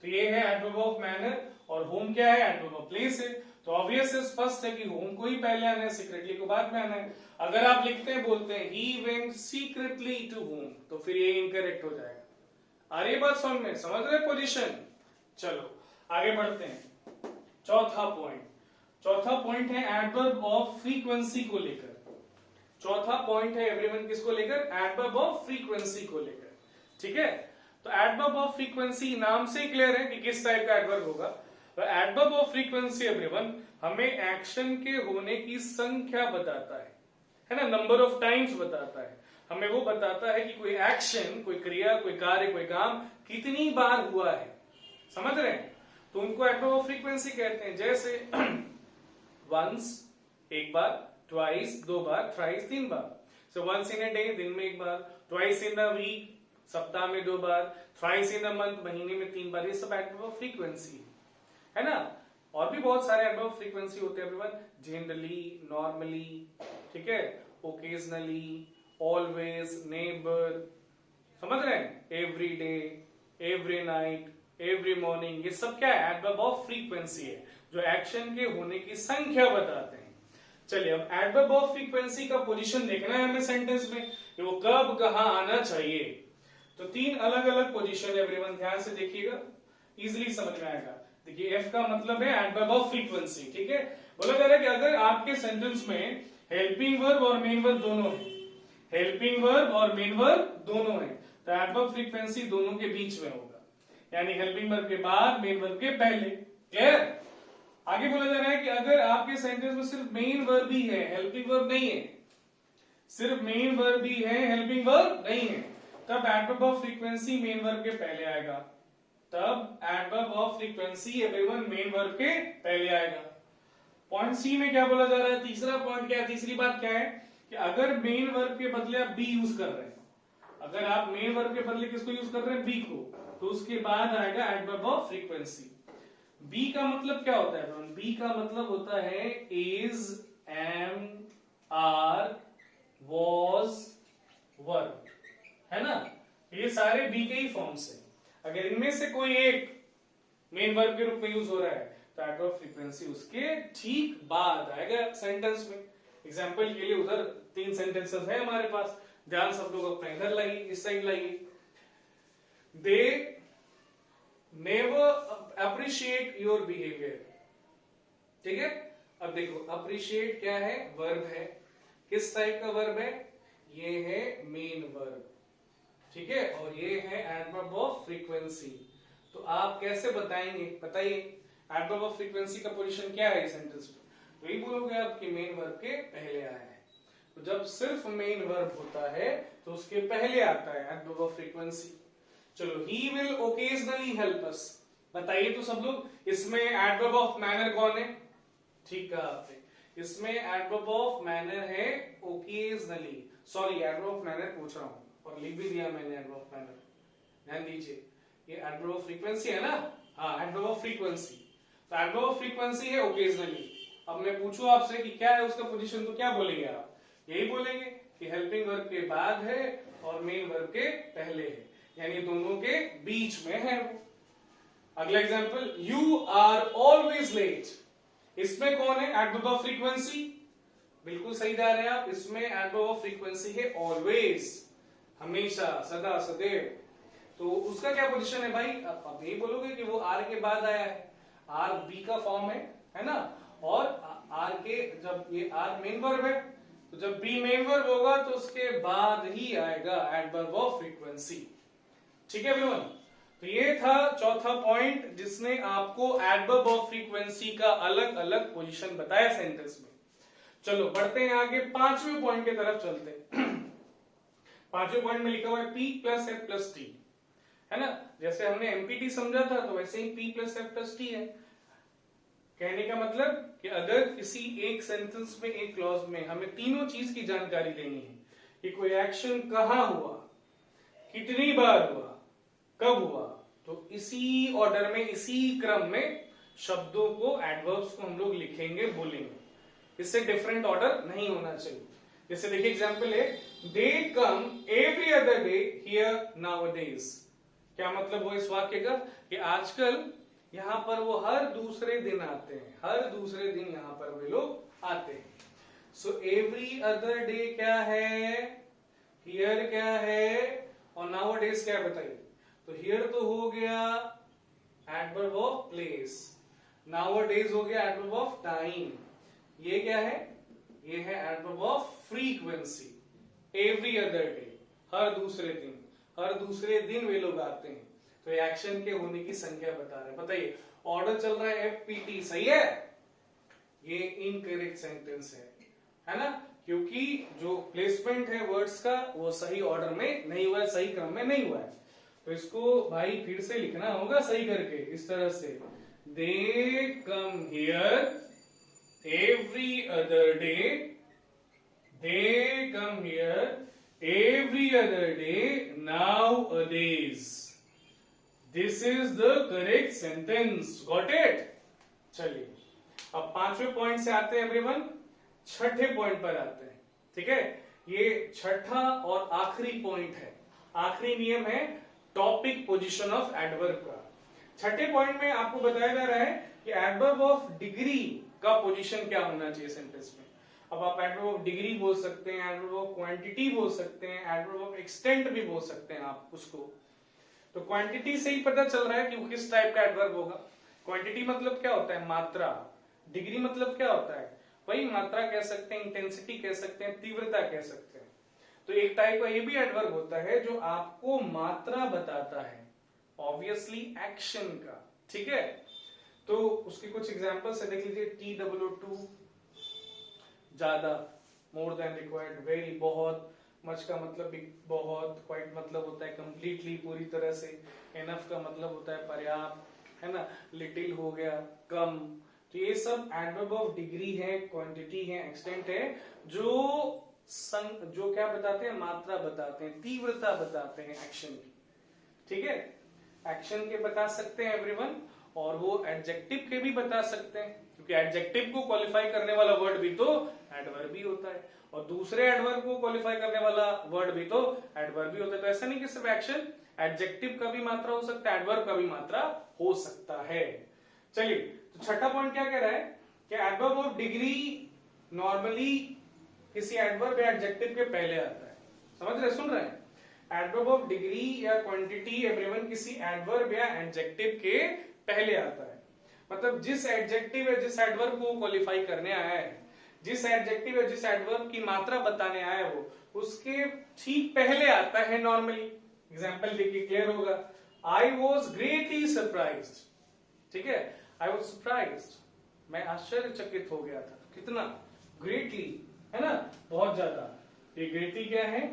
तो ये है एडवर्ब ऑफ मैनर, और होम क्या है, एडवर्ब ऑफ प्लेस है। तो ऑब्वियस है, स्पष्ट है कि होम को ही पहले आना है, सीक्रेटली को बाद में आना है। अगर आप लिखते हैं, बोलते हैं he went secretly to home, तो फिर ये इनकरेक्ट हो जाएगा। आ रही बात समझ में, समझ रहे पोजीशन। चलो आगे बढ़ते हैं। चौथा पॉइंट है एडवर्ब ऑफ फ्रीक्वेंसी को लेकर। चौथा पॉइंट है एवरीवन किसको लेकर, एडवर्ब ऑफ फ्रीक्वेंसी को लेकर, ठीक है। तो एडवर्ब ऑफ फ्रीक्वेंसी नाम से क्लियर है कि किस टाइप का एडवर्ब होगा। तो एडवर्ब ऑफ फ्रीक्वेंसी एवरीवन हमें एक्शन के होने की संख्या बताता है ना, नंबर ऑफ टाइम्स बताता है। हमें वो बताता है कि कोई एक्शन, कोई क्रिया, कोई कार्य, कोई काम कितनी बार हुआ है, समझ रहे हैं। तो उनको एडवर्ब ऑफ फ्रीक्वेंसी कहते हैं। जैसे वंस एक बार, ट्वाइस दो बार, थ्राइस तीन बार। So once in a day दिन में एक बार, ट्वाइस इन अ वीक सप्ताह में दो बार, थ्राइस इन अ मंथ महीने में तीन बार। ये सब एडवर्ब ऑफ फ्रीक्वेंसी है ना। और भी बहुत सारे एडवर्ब ऑफ फ्रीक्वेंसी होते हैं एवरीवन, जनरली, नॉर्मली, ठीक है, ओकेजनली, ऑलवेज, नेबर, समझ रहे हैं, every day, every night, every morning. ये सब क्या है, एडवर्ब ऑफ फ्रीक्वेंसी है, जो एक्शन के होने की संख्या बताते हैं। चलिए अब एडवर्ब ऑफ फ्रीक्वेंसी का पोजीशन देखना है हमें सेंटेंस में, कि वो कब कहां आना चाहिए। तो तीन अलग अलग पोजीशन है एवरीवन, ध्यान से देखिएगा, इजीली समझ में आएगा। देखिए एफ का मतलब है एडवर्ब ऑफ फ्रीक्वेंसी, ठीक है। बोला जा रहा है कि अगर आपके सेंटेंस में हेल्पिंग वर्ब और मेन वर्ब दोनों है, हेल्पिंग वर्ब और मेन वर्ब दोनों है, तो एडवर्ब फ्रीक्वेंसी दोनों के बीच में होगा, यानी हेल्पिंग वर्ब के बाद, मेन वर्ब के पहले। क्लियर। आगे बोला जा रहा है कि अगर आपके सेंटेंस में सिर्फ मेन वर्ब ही है, हेल्पिंग वर्ब नहीं है, सिर्फ मेन वर्ब ही है, हेल्पिंग वर्ब नहीं है, तब adverb of frequency main verb के पहले आएगा। तब adverb of frequency everyone main verb के पहले आएगा। पॉइंट सी में क्या बोला जा रहा है, तीसरा पॉइंट क्या है, तीसरी बात क्या है कि अगर मेन वर्ब के बदले आप बी यूज कर रहे हैं, अगर आप मेन वर्ब के बदले किसको यूज कर रहे हैं, बी को, तो उसके बाद आएगा एडवर्ब ऑफ फ्रीक्वेंसी। बी का मतलब क्या होता है, बी का मतलब होता है is, am, are, was, verb, है ना। ये सारे बी के ही फॉर्म्स हैं। अगर इनमें से कोई एक मेन वर्ब के रूप में यूज हो रहा है तो एडवर्ब ऑफ फ्रीक्वेंसी उसके ठीक बाद आएगा सेंटेंस में। एग्जांपल के लिए उधर तीन सेंटेंसेस है हमारे पास, ध्यान सब लोग अपना इधर लाइए, इस साइड लाइए। They never appreciate your behaviour, ठीक है। अब देखो अप्रिशिएट क्या है, वर्ब है। किस टाइप का वर्ब है, ये है मेन वर्ब, ठीक है, और ये है एडवर्ब ऑफ फ्रीक्वेंसी। तो आप कैसे बताएंगे, बताइए एडवर्ब ऑफ फ्रीक्वेंसी का पोजीशन क्या है इस सेंटेंस में। तो ये बोलोगे आप कि मेन वर्ब के पहले आया है। तो जब सिर्फ मेन वर्ब होता है तो उसके पहले आता है एडवर्ब ऑफ फ्रीक्वेंसी। चलो he will occasionally help us, बताइए तो सब लोग, इसमें एडवर्ब ऑफ मैनर कौन है, ठीक कहा आपने, इसमें एडवर्ब ऑफ मैनर है occasionally, sorry adverb of manner पूछ रहा हूं और लिख भी दिया मैंने एडवर्ब ऑफ मैनर, ध्यान दीजिए, ये एडवर्ब ऑफ फ्रीक्वेंसी है ना, हाँ एडवर्ब ऑफ फ्रीक्वेंसी। तो एडवर्ब ऑफ फ्रीक्वेंसी है ओकेजनली। अब मैं पूछूं आपसे कि क्या है उसका पोजीशन, तो क्या बोलेंगे आप, यही बोलेंगे कि हेल्पिंग वर्ब के बाद है और मेन वर्ब के पहले है, यानी दोनों के बीच में है वो। अगला example, you are always late, इसमें कौन है एडवर्ब ऑफ फ्रीक्वेंसी, बिल्कुल सही जा रहे हैं आप, इसमें एडवर्ब ऑफ फ्रीक्वेंसी है ऑलवेज, हमेशा, सदा, सदैव। तो उसका क्या पोजीशन है भाई, आप यही बोलोगे कि वो आर के बाद आया है, आर बी का फॉर्म है ना, और आर के, जब ये आर मेन वर्ब है तो जब बी मेन वर्ब होगा तो उसके बाद ही आएगा एडवर्ब ऑफ फ्रीक्वेंसी, ठीक है एवरीवन। तो ये था चौथा पॉइंट जिसने आपको एडवर्ब ऑफ फ्रीक्वेंसी का अलग अलग पोजीशन बताया सेंटेंस में। चलो बढ़ते हैं आगे, पांचवें पॉइंट की तरफ चलते हैं। पांचवें पॉइंट में लिखा हुआ है P plus F plus T, है ना। जैसे हमने एमपीटी समझा था तो वैसे ही P plus F plus T है। कहने का मतलब कि अगर किसी एक सेंटेंस में, एक क्लॉज में हमें तीनों चीज की जानकारी लेनी है कि कोई एक्शन कहाँ हुआ, कितनी बार हुआ, कब हुआ, तो इसी ऑर्डर में, इसी क्रम में शब्दों को, एडवर्ब्स को हम लोग लिखेंगे, बोलेंगे। इससे डिफरेंट ऑर्डर नहीं होना चाहिए। जैसे देखिए एग्जांपल है, they come every other day here nowadays. क्या मतलब वो इस वाक्य का कि आजकल यहां पर वो हर दूसरे दिन आते हैं, हर दूसरे दिन यहां पर वे लोग आते हैं। सो एवरी अदर डे क्या है, हियर क्या है, और नाउअडेज क्या बताइए। तो हियर तो हो गया एडवर्ब ऑफ प्लेस, नाउअडेज हो गया एडवर्ब ऑफ टाइम, ये क्या है, ये है adverb of frequency. Every other day, हर दूसरे दिन, हर दूसरे दिन वे लोग आते हैं, तो एक्शन के होने की संख्या बता रहे हैं। बताइए ऑर्डर चल रहा है एफपीटी, सही है, ये इनकरेक्ट सेंटेंस है ना, क्योंकि जो प्लेसमेंट है वर्ड्स का वो सही ऑर्डर में नहीं हुआ है, सही क्रम में नहीं हुआ है। तो इसको भाई फिर से लिखना होगा सही करके, इस तरह से, they come here every other day, they come here every other day nowadays. This is the correct sentence. Got it? चलिए अब पांचवें पॉइंट से आते हैं एवरीवन, छठे पॉइंट पर आते हैं। ठीक है, ये छठा और आखिरी पॉइंट है, आखिरी नियम है टॉपिक पोजीशन ऑफ एडवर्ब का। छठे पॉइंट में आपको बताया जा रहा है कि एडवर्ब ऑफ डिग्री का पोजीशन क्या होना चाहिए सेंटेंस में। अब आप एडवर्ब ऑफ डिग्री बोल सकते हैं, एडवर्ब ऑफ क्वांटिटी बोल सकते हैं, एडवर्ब ऑफ एक्सटेंट भी बोल सकते हैं आप उसको। तो क्वांटिटी से ही पता चल रहा है कि वो किस टाइप का एडवर्ब होगा। क्वांटिटी मतलब क्या होता है, मात्रा। डिग्री मतलब क्या होता है, वही मात्रा कह सकते हैं, इंटेंसिटी कह सकते हैं, तीव्रता कह सकते हैं। तो एक टाइप का ये भी एडवर्ब होता है जो आपको मात्रा बताता है, ऑब्वियसली एक्शन का। ठीक है, तो उसके कुछ एग्जांपल्स है, देख लीजिए। TW2 ज्यादा, मोर देन रिक्वायर्ड, वेरी बहुत, मच का मतलब बहुत, क्वाइट मतलब होता है कंप्लीटली, पूरी तरह से, एनफ का मतलब होता है पर्याप्त, है ना, लिटिल हो गया कम। तो ये सब एडवर्ब ऑफ डिग्री है, क्वांटिटी है, एक्सटेंट है, जो क्या बताते हैं, मात्रा बताते हैं, तीव्रता बताते हैं एक्शन की। ठीक है, एक्शन के बता सकते हैं एवरीवन, और वो एडजेक्टिव के भी बता सकते हैं, क्योंकि एडजेक्टिव को क्वालिफाई करने वाला वर्ड भी तो एडवर्ब भी होता है, और दूसरे एडवर्ब को क्वालिफाई करने वाला वर्ड भी तो एडवर्ब भी होता है। तो ऐसा नहीं कि सिर्फ एक्शन, एडजेक्टिव का भी मात्रा हो सकता है, एडवर्ब का भी मात्रा हो सकता है। चलिए, तो छठा पॉइंट क्या कह रहा है कि एडवर्ब ऑफ डिग्री नॉर्मली किसी एडवर्ब या एडजेक्टिव के पहले आता है। समझ रहे, सुन रहे हैं? एडवर्ब ऑफ डिग्री या क्वांटिटी एवरीवन किसी एडवर्ब या एडजेक्टिव के पहले आता है। मतलब जिस एडजेक्टिव या जिस एडवर्ब को क्वालिफाई करने आया है, जिस एडजेक्टिव या जिस एडवर्ब की मात्रा बताने आया है, वो उसके ठीक पहले आता है नॉर्मली। एग्जांपल देखिए, क्लियर होगा। I was greatly surprised. ठीक है, आई वॉज सरप्राइज्ड, मैं आश्चर्यचकित हो गया था। कितना? ग्रेटली, है ना, बहुत ज्यादा। ये ग्रेटली क्या है?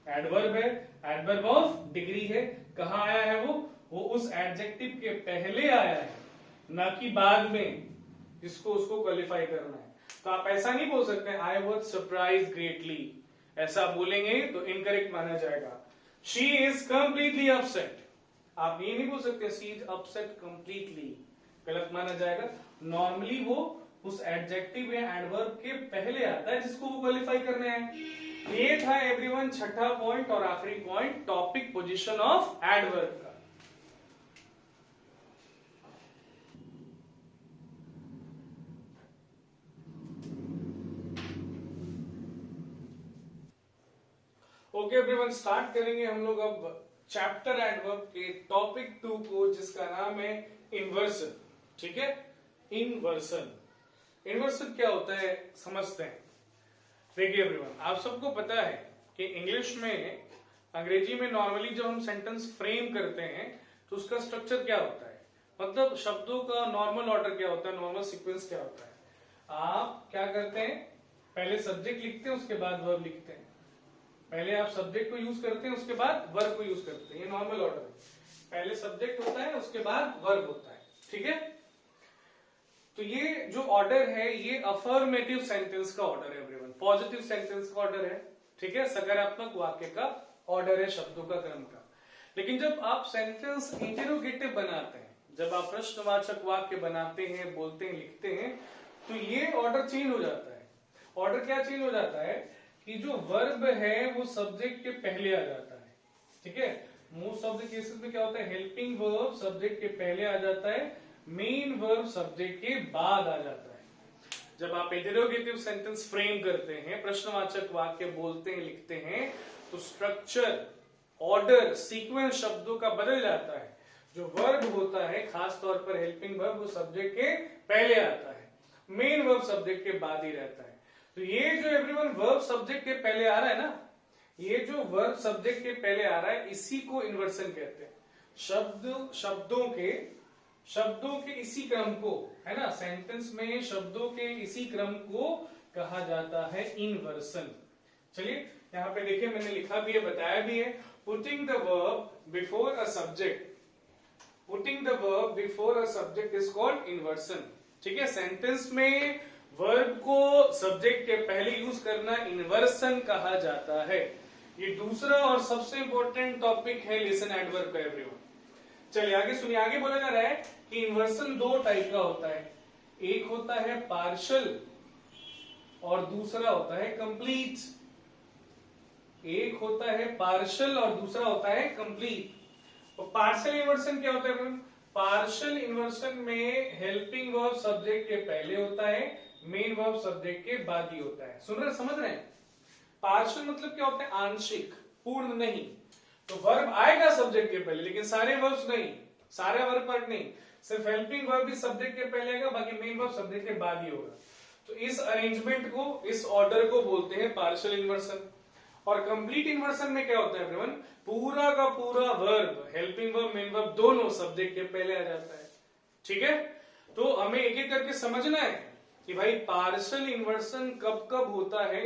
एडवर्ब है, एडवर्ब ऑफ डिग्री है। कहां आया है वो उस एडजेक्टिव के पहले आया है, ना कि बाद में, जिसको उसको क्वालिफाई करना है। तो आप ऐसा नहीं बोल सकते आई वॉज सरप्राइज्ड ग्रेटली, ऐसा बोलेंगे तो इनकरेक्ट माना जाएगा। शी इज कंप्लीटली अपसेट, आप ये नहीं बोल सकते शी इज अपसेट कंप्लीटली, गलत माना जाएगा। नॉर्मली वो उस एडजेक्टिव या एडवर्ब के पहले आता है जिसको वो क्वालिफाई करने हैं। ये था एवरीवन छठा पॉइंट और आखिरी point, topic position of adverb का। ओके एवरीवन, स्टार्ट करेंगे हम लोग अब चैप्टर एडवर्ब के टॉपिक 2 को, जिसका नाम है इन्वर्सन। ठीक है, इन्वर्सन। इन्वर्सन क्या होता है समझते हैं। देखिए एवरीवन, आप सबको पता है कि इंग्लिश में, अंग्रेजी में नॉर्मली जब हम सेंटेंस फ्रेम करते हैं तो उसका स्ट्रक्चर क्या होता है, मतलब शब्दों का नॉर्मल ऑर्डर क्या होता है, नॉर्मल सीक्वेंस क्या होता है। आप क्या करते हैं, पहले सब्जेक्ट लिखते हैं उसके बाद वर्ब लिखते हैं। पहले आप सब्जेक्ट को यूज करते हैं उसके बाद वर्ब को यूज करते हैं, ये नॉर्मल ऑर्डर है। पहले सब्जेक्ट होता है उसके बाद वर्ब होता है, ठीक है। तो ये जो ऑर्डर है ये अफर्मेटिव सेंटेंस का ऑर्डर है एवरीवन, पॉजिटिव सेंटेंस का ऑर्डर है, ठीक है, सकारात्मक वाक्य का ऑर्डर है शब्दों का क्रम का। लेकिन जब आप सेंटेंस इंटेरोगेटिव बनाते हैं, जब आप प्रश्नवाचक वाक्य बनाते हैं, बोलते हैं, लिखते हैं, तो ये ऑर्डर चेंज हो जाता है। ऑर्डर क्या चेंज हो जाता है कि जो वर्ब है वो सब्जेक्ट के पहले आ जाता है, ठीक है। मोस्ट ऑफ द केसेस में क्या होता है, हेल्पिंग वर्ब सब्जेक्ट के पहले आ जाता है, मेन वर्ब सब्जेक्ट के बाद आ जाता है। जब आप इंटेरोगेटिव सेंटेंस फ्रेम करते हैं, प्रश्नवाचक वाक्य बोलते हैं, लिखते हैं, तो स्ट्रक्चर, ऑर्डर, सीक्वेंस शब्दों का बदल जाता है। जो वर्ब होता है, खास तौर पर हेल्पिंग वर्ब, वो सब्जेक्ट के पहले आता है, मेन वर्ब सब्जेक्ट के बाद ही रहता है। तो ये जो एवरीवन वर्ब सब्जेक्ट के पहले आ रहा है ना, ये जो वर्ब सब्जेक्ट के पहले आ रहा है, इसी को इन्वर्सन कहते हैं। शब्दों के इसी क्रम को, है ना, सेंटेंस में शब्दों के इसी क्रम को कहा जाता है इन्वर्सन। चलिए यहां पे देखिए, मैंने लिखा भी है, बताया भी है, putting the verb before a subject, putting the verb before a subject is called inversion, ठीक है। सेंटेंस में वर्ब को सब्जेक्ट के पहले यूज करना इन्वर्सन कहा जाता है। ये दूसरा और सबसे इंपॉर्टेंट टॉपिक है लिसन एडवर्ब का एवरीवन। चलिए आगे सुनिए, आगे बोला जा रहा है कि इन्वर्सन दो टाइप का होता है, एक होता है पार्शियल और दूसरा होता है कंप्लीट। एक होता है पार्शियल और दूसरा होता है कंप्लीट। तो पार्शियल इन्वर्सन क्या होता है? पार्शियल इन्वर्सन में हेल्पिंग वर्ब सब्जेक्ट के पहले होता है, मेन वर्ब सब्जेक्ट के बाद ही होता है। सुन रहे, समझ रहे हैं? पार्शियल मतलब क्या होता है? आंशिक, पूर्ण नहीं। तो वर्ब आएगा सब्जेक्ट के पहले, लेकिन सारे वर्ब्स नहीं, सारे वर्ब पर नहीं, सिर्फ हेल्पिंग वर्ब भी सब्जेक्ट के पहले आएगा, बाकी मेन वर्ब सब्जेक्ट के बाद ही होगा। तो इस अरेंजमेंट को, इस ऑर्डर को बोलते हैं पार्शियल इन्वर्सन। और कंप्लीट इन्वर्सन में क्या होता है एवरीवन? पूरा का पूरा verb, helping verb, main verb दोनों सब्जेक्ट के पहले आ जाता है, ठीक है। तो हमें एक एक करके समझना है कि भाई पार्शियल इन्वर्सन कब कब होता है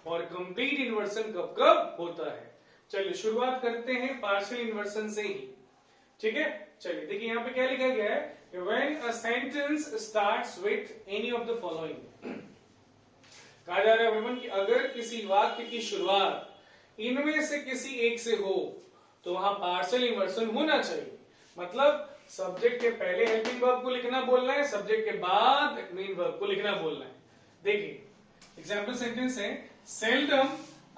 और कंप्लीट इन्वर्सन कब कब होता है। चलिए शुरुआत करते हैं पार्शियल इन्वर्सन से ही, ठीक है। चलिए देखिए यहाँ पे क्या लिखा गया है, when a sentence starts with any of the following. कहा जा रहा है एवरीवन कि अगर किसी वाक्य की शुरुआत इनमें से किसी एक से हो तो वहां पार्शियल इन्वर्सन होना चाहिए। मतलब सब्जेक्ट के पहले हेल्पिंग वर्ब को लिखना बोलना है, सब्जेक्ट के बाद मेन वर्ब को लिखना बोलना है। देखिए एग्जाम्पल सेंटेंस है, seldom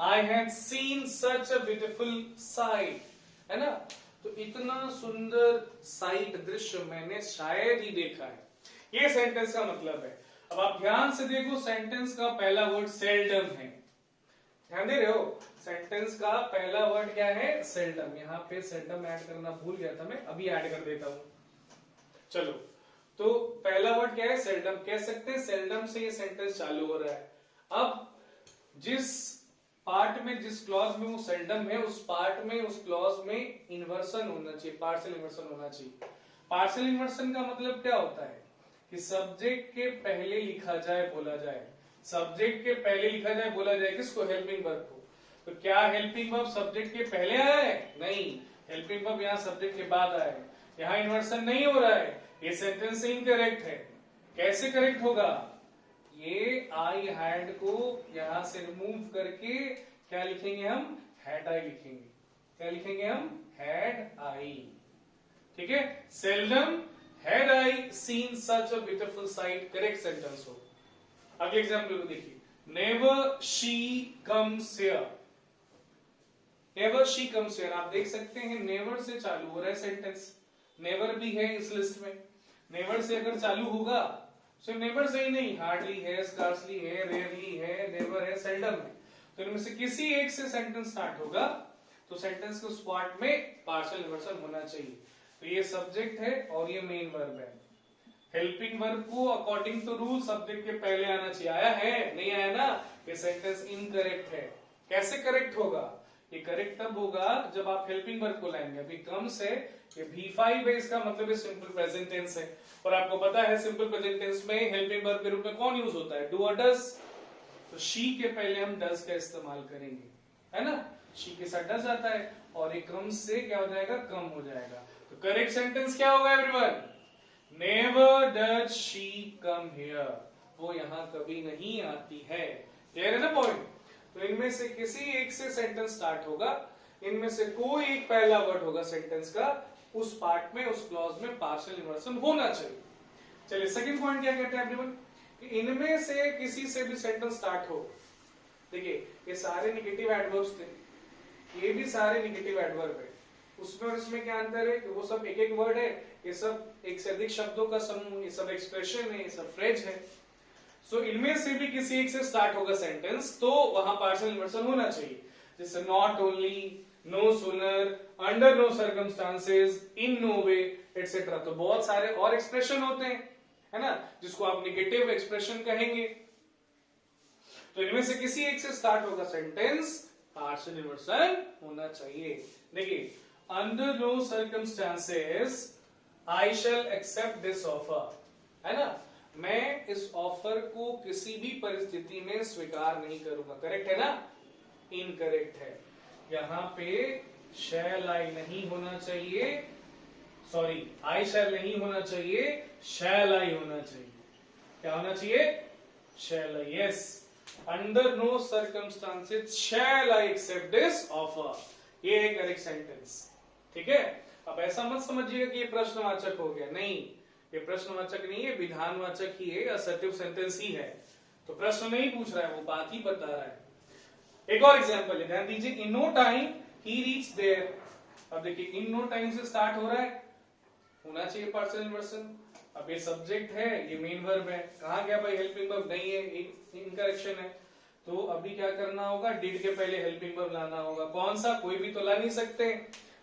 I have seen such a beautiful sight, है ना। तो इतना सुंदर साइट, दृश्य मैंने शायद ही देखा है, ये सेंटेंस का मतलब है। अब आप ध्यान से देखो, सेंटेंस का पहला वर्ड सेल्डम है, ध्यान दे रहे हो? सेंटेंस का पहला वर्ड क्या है? सेल्डम। यहाँ पे सेल्डम ऐड करना भूल गया था मैं, अभी ऐड कर देता हूं। चलो, तो पहला वर्ड क्या है? सेल्डम। कह सकते हैं सेल्डम से ये सेंटेंस चालू हो रहा है। अब जिस पार्ट में, जिस क्लॉज में वो सेल्डम है, उस पार्ट में, उस क्लॉज में इन्वर्सन होना चाहिए, पार्शियल इन्वर्सन होना चाहिए। पार्शियल इन्वर्सन का मतलब क्या होता है कि सब्जेक्ट के पहले लिखा जाए, बोला जाए। सब्जेक्ट के पहले लिखा जाए, बोला जाए, किसको? हेल्पिंग वर्ब को। तो क्या हेल्पिंग वर्ब सब्जेक्ट के पहले आया है? नहीं, हेल्पिंग वर्ब यहाँ सब्जेक्ट के बाद आया है। यहाँ इन्वर्सन नहीं हो रहा है, ये सेंटेंस इनकरेक्ट है। कैसे करेक्ट होगा? ये आई हैड को यहां से रिमूव करके क्या लिखेंगे हम? हैड आई लिखेंगे। क्या लिखेंगे हम? हैड आई, ठीक है। Seldom had I seen such a beautiful sight, correct sentence हो। अगले एग्जाम्पल को देखिए, never she comes here, never she comes here. आप देख सकते हैं नेवर से चालू हो रहा है सेंटेंस, नेवर भी है इस लिस्ट में। नेवर से अगर चालू होगा, सिर्फ नेवर से ही नहीं, हार्डली है, स्कार्सली है, रेयरली है, नेवर है, सेल्डम है, तो इनमें से किसी एक से सेंटेंस स्टार्ट होगा तो सेंटेंस के उस पार्ट में पार्शियल इन्वर्सन होना चाहिए। तो ये सब्जेक्ट है और ये मेन वर्ब है। हेल्पिंग वर्ब को अकॉर्डिंग टू रूल सब्जेक्ट के पहले आना चाहिए। आया है? नहीं आया ना, ये सेंटेंस इनकरेक्ट है। कैसे करेक्ट होगा? ये करेक्ट तब होगा जब आप हेल्पिंग वर्ब को लाएंगे। अभी कम्स है, ये V5 है, इसका मतलब है सिंपल प्रेजेंट टेंस है। और आपको पता है सिंपल प्रेजेंट टेंस में हेल्पिंग वर्ब के रूप में कौन यूज होता है? डू और डज। तो शी के पहले हम डज का इस्तेमाल करेंगे, है ना। शी के साथ डज आता है और एक कम से क्या हो जाएगा, कम हो जाएगा। तो करेक्ट सेंटेंस क्या होगा everyone? Never does she come here, वो यहाँ कभी नहीं आती है। क्लियर है ना पॉइंट? तो इनमें से किसी एक से सेंटेंस स्टार्ट होगा, इनमें से कोई एक पहला वर्ड होगा सेंटेंस का, उस पार्ट में, उस क्लॉज में पार्शियल इन्वर्सन होना चाहिए। चलिए सेकंड पॉइंट क्या कहते हैं एवरीवन, कि इनमें से किसी से भी सेंटेंस स्टार्ट हो। देखिए ये सारे नेगेटिव एडवर्ब्स थे, ये भी सारे नेगेटिव एडवर्ब है, उसमें और इसमें क्या अंतर है कि वो सब एक एक वर्ड है, ये सब एक से अधिक शब्दों का समूह, ये सब एक्सप्रेशन है, ये सब फ्रेज है। सो इनमें से भी किसी एक से स्टार्ट होगा सेंटेंस, तो वहां पार्शियल इन्वर्सन होना चाहिए। जैसे not only, no sooner, under no circumstances, in no way, etcetera. तो बहुत सारे और एक्सप्रेशन होते हैं, है ना, जिसको आप नेगेटिव एक्सप्रेशन कहेंगे। तो इनमें से किसी एक से स्टार्ट होगा सेंटेंस, पार्शियल इन्वर्सन होना चाहिए। देखिए, under no circumstances I shall accept this offer, है ना, मैं इस ऑफर को किसी भी परिस्थिति में स्वीकार नहीं करूंगा। करेक्ट है ना? इनकरेक्ट है। यहां पे शैल आई नहीं होना चाहिए, सॉरी आई शैल नहीं होना चाहिए, शैल आई होना चाहिए। क्या होना चाहिए? Shall I. Yes, under no circumstances shall I accept this offer, ये है करेक्ट सेंटेंस। ठीक है, अब ऐसा मत समझिएगा कि ये प्रश्नवाचक हो गया, नहीं, ये प्रश्नवाचक नहीं है, विधानवाचक ही है, असर्टिव सेंटेंस ही है। तो प्रश्न नहीं पूछ रहा है, वो बात ही बता रहा है। एक और एग्जांपल है, ध्यान दीजिए, in no time he reach there. अब देखिए इन नो टाइम से स्टार्ट हो रहा है, होना चाहिए पार्शियल इन्वर्सन। अब ये सब्जेक्ट है, ये मेन वर्ब है, कहां गया भाई हेल्पिंग वर्ब? नहीं है, इनकरेक्शन है। तो अभी क्या करना होगा? डिड के पहले हेल्पिंग वर्ब लाना होगा। कौन सा? कोई भी तो ला नहीं सकते,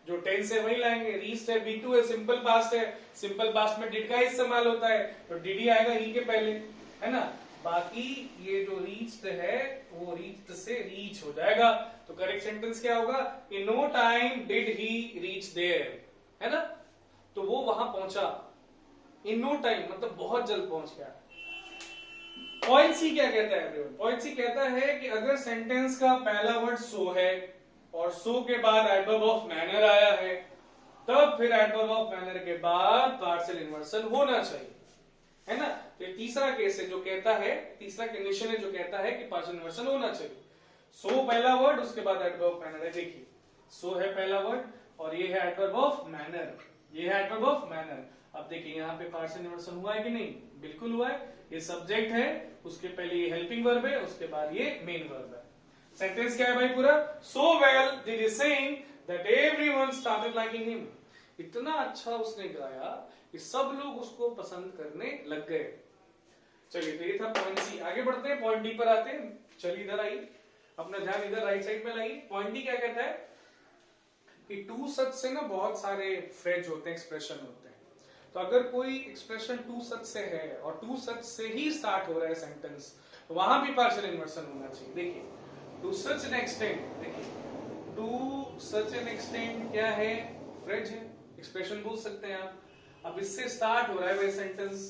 जो टेंस है वही लाएंगे। रीच्ड है, B2 है, सिंपल पास्ट है, सिंपल पास्ट में डिड का इस्तेमाल होता है, तो डिड ही आएगा ही के पहले, है ना। बाकी ये जो रीच्ड है वो रीच्ड से रीच हो जाएगा। तो करेक्ट सेंटेंस क्या होगा? In no time did he reach there, है ना, तो वो वहां पहुंचा। इन नो टाइम मतलब बहुत जल्द पहुंच गया। पॉइंट सी क्या कहता है एवरीवन? पॉइंट सी कहता है कि अगर सेंटेंस का पहला वर्ड सो है और सो के बाद एडवर्ब ऑफ मैनर आया है, तब फिर एडवर्ब ऑफ मैनर के बाद पार्शियल इन्वर्सन होना चाहिए, है ना। तो तीसरा केस है जो कहता है, तीसरा कंडीशन है जो कहता है कि पार्शियल इन्वर्सन होना चाहिए। सो पहला वर्ड, उसके बाद एडवर्ब ऑफ मैनर है। देखिए सो है पहला वर्ड और ये है एडवर्ब ऑफ मैनर, ये है एडवर्ब ऑफ मैनर। अब देखिए यहाँ पे पार्शियल इन्वर्सन हुआ है कि नहीं? बिल्कुल हुआ है। ये सब्जेक्ट है, उसके पहले ये हेल्पिंग वर्ब है, उसके बाद ये मेन वर्ब है। सेंटेंस क्या है भाई पूरा? So well did he sing that everyone started liking him. इतना अच्छा उसने गाया कि सब लोग उसको पसंद करने लग गए। चलिए तो ये था पॉइंट सी। आगे बढ़ते हैं, पॉइंट डी पर आते हैं। चलिए इधर आइए, अपना ध्यान इधर राइट साइड में लाइए। पॉइंट डी क्या कहता है कि टू सच से ना बहुत सारे फ्रेज होते हैं, एक्सप्रेशन होते हैं। तो अगर कोई एक्सप्रेशन टू सच से है और टू सच से ही स्टार्ट हो रहा है सेंटेंस, तो वहां भी पार्शियल इन्वर्सन होना चाहिए। देखिए टू सच एन एक्सटेंट, देखिए टू सच एन एक्सटेंट क्या है? फ्रेज है, एक्सप्रेशन बोल सकते हैं आप। अब इससे स्टार्ट हो रहा है वह सेंटेंस,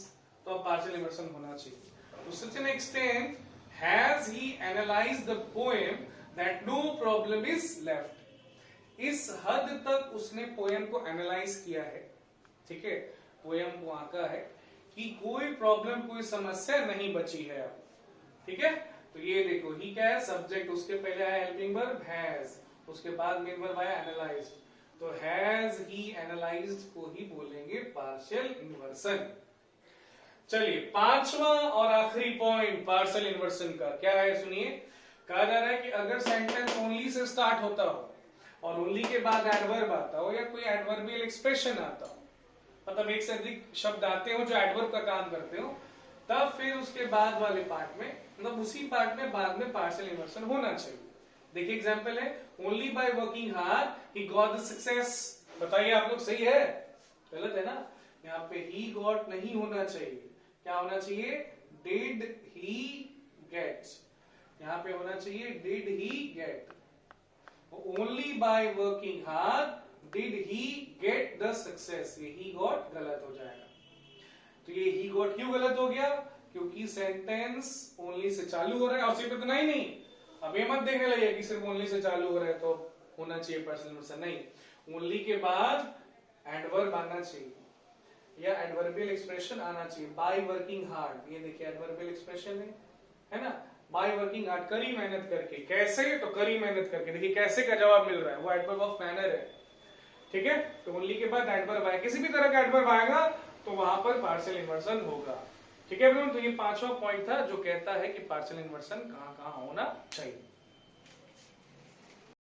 तो अब पार्शियल इन्वर्सन होना चाहिए। To such an extent has he analysed the poem that no problem is left. इस हद तक उसने पोएम को एनालाइज किया है, ठीक है, पोएम को आंका है कि कोई प्रॉब्लम, कोई समस्या नहीं बची है अब, ठीक है। तो ये देखो ही क्या है? सब्जेक्ट, उसके पहले आया हेल्पिंग वर्ब हैज, उसके बाद मेन वर्ब आया एनालाइज्ड। तो हैज ही एनालाइज्ड को ही बोलेंगे पार्शियल इन्वर्सन। चलिए पांचवा और आखिरी पॉइंट पार्शियल इन्वर्सन का क्या है, सुनिए। कहा जा रहा है कि अगर सेंटेंस ओनली से स्टार्ट होता हो और ओनली के बाद एडवर्ब आता हो या कोई एडवर्बियल एक्सप्रेशन आता हो, मतलब एक से अधिक शब्द आते हो जो एडवर्ब का काम करते हो, तब फिर उसके बाद वाले पार्ट में, मतलब उसी पार्ट में बाद में पार्शियल इन्वर्सन होना चाहिए। देखिए एग्जांपल है, only by working hard he got the success. बताइए आप लोग, सही है गलत है ना? यहाँ पे ही गॉट नहीं होना चाहिए, क्या होना चाहिए? Did he get. यहाँ पे होना चाहिए did he get. Only by working hard did he get the success, ये ही गॉट गलत हो जाएगा। तो ये ही गॉट क्यों गलत हो गया? क्योंकि सेंटेंस ओनली से चालू हो रहा है। और सिर्फ इतना ही नहीं, अब ये मत देखने लगे कि सिर्फ ओनली से चालू हो रहा है तो होना चाहिए पर्सनल इन्वर्सन, नहीं, ओनली के बाद एडवर्ब आना चाहिए या एडवर्बियल एक्सप्रेशन आना चाहिए। बाय वर्किंग हार्ड, ये देखिए एडवर्बियल एक्सप्रेशन है ना, बाय वर्किंग हार्ड, कड़ी मेहनत करके। कैसे? तो कड़ी मेहनत करके। देखिए कैसे का जवाब मिल रहा है, वो एडवर्ब ऑफ मैनर है, ठीक है। तो ओनली के बाद एडवर्ब आएगा, किसी भी तरह का एडवर्ब आएगा तो वहां पर पार्शियल इन्वर्सन होगा, ठीक है। तो ये 5वां पॉइंट था जो कहता है कि पार्शियल इन्वर्सन कहां कहां होना चाहिए।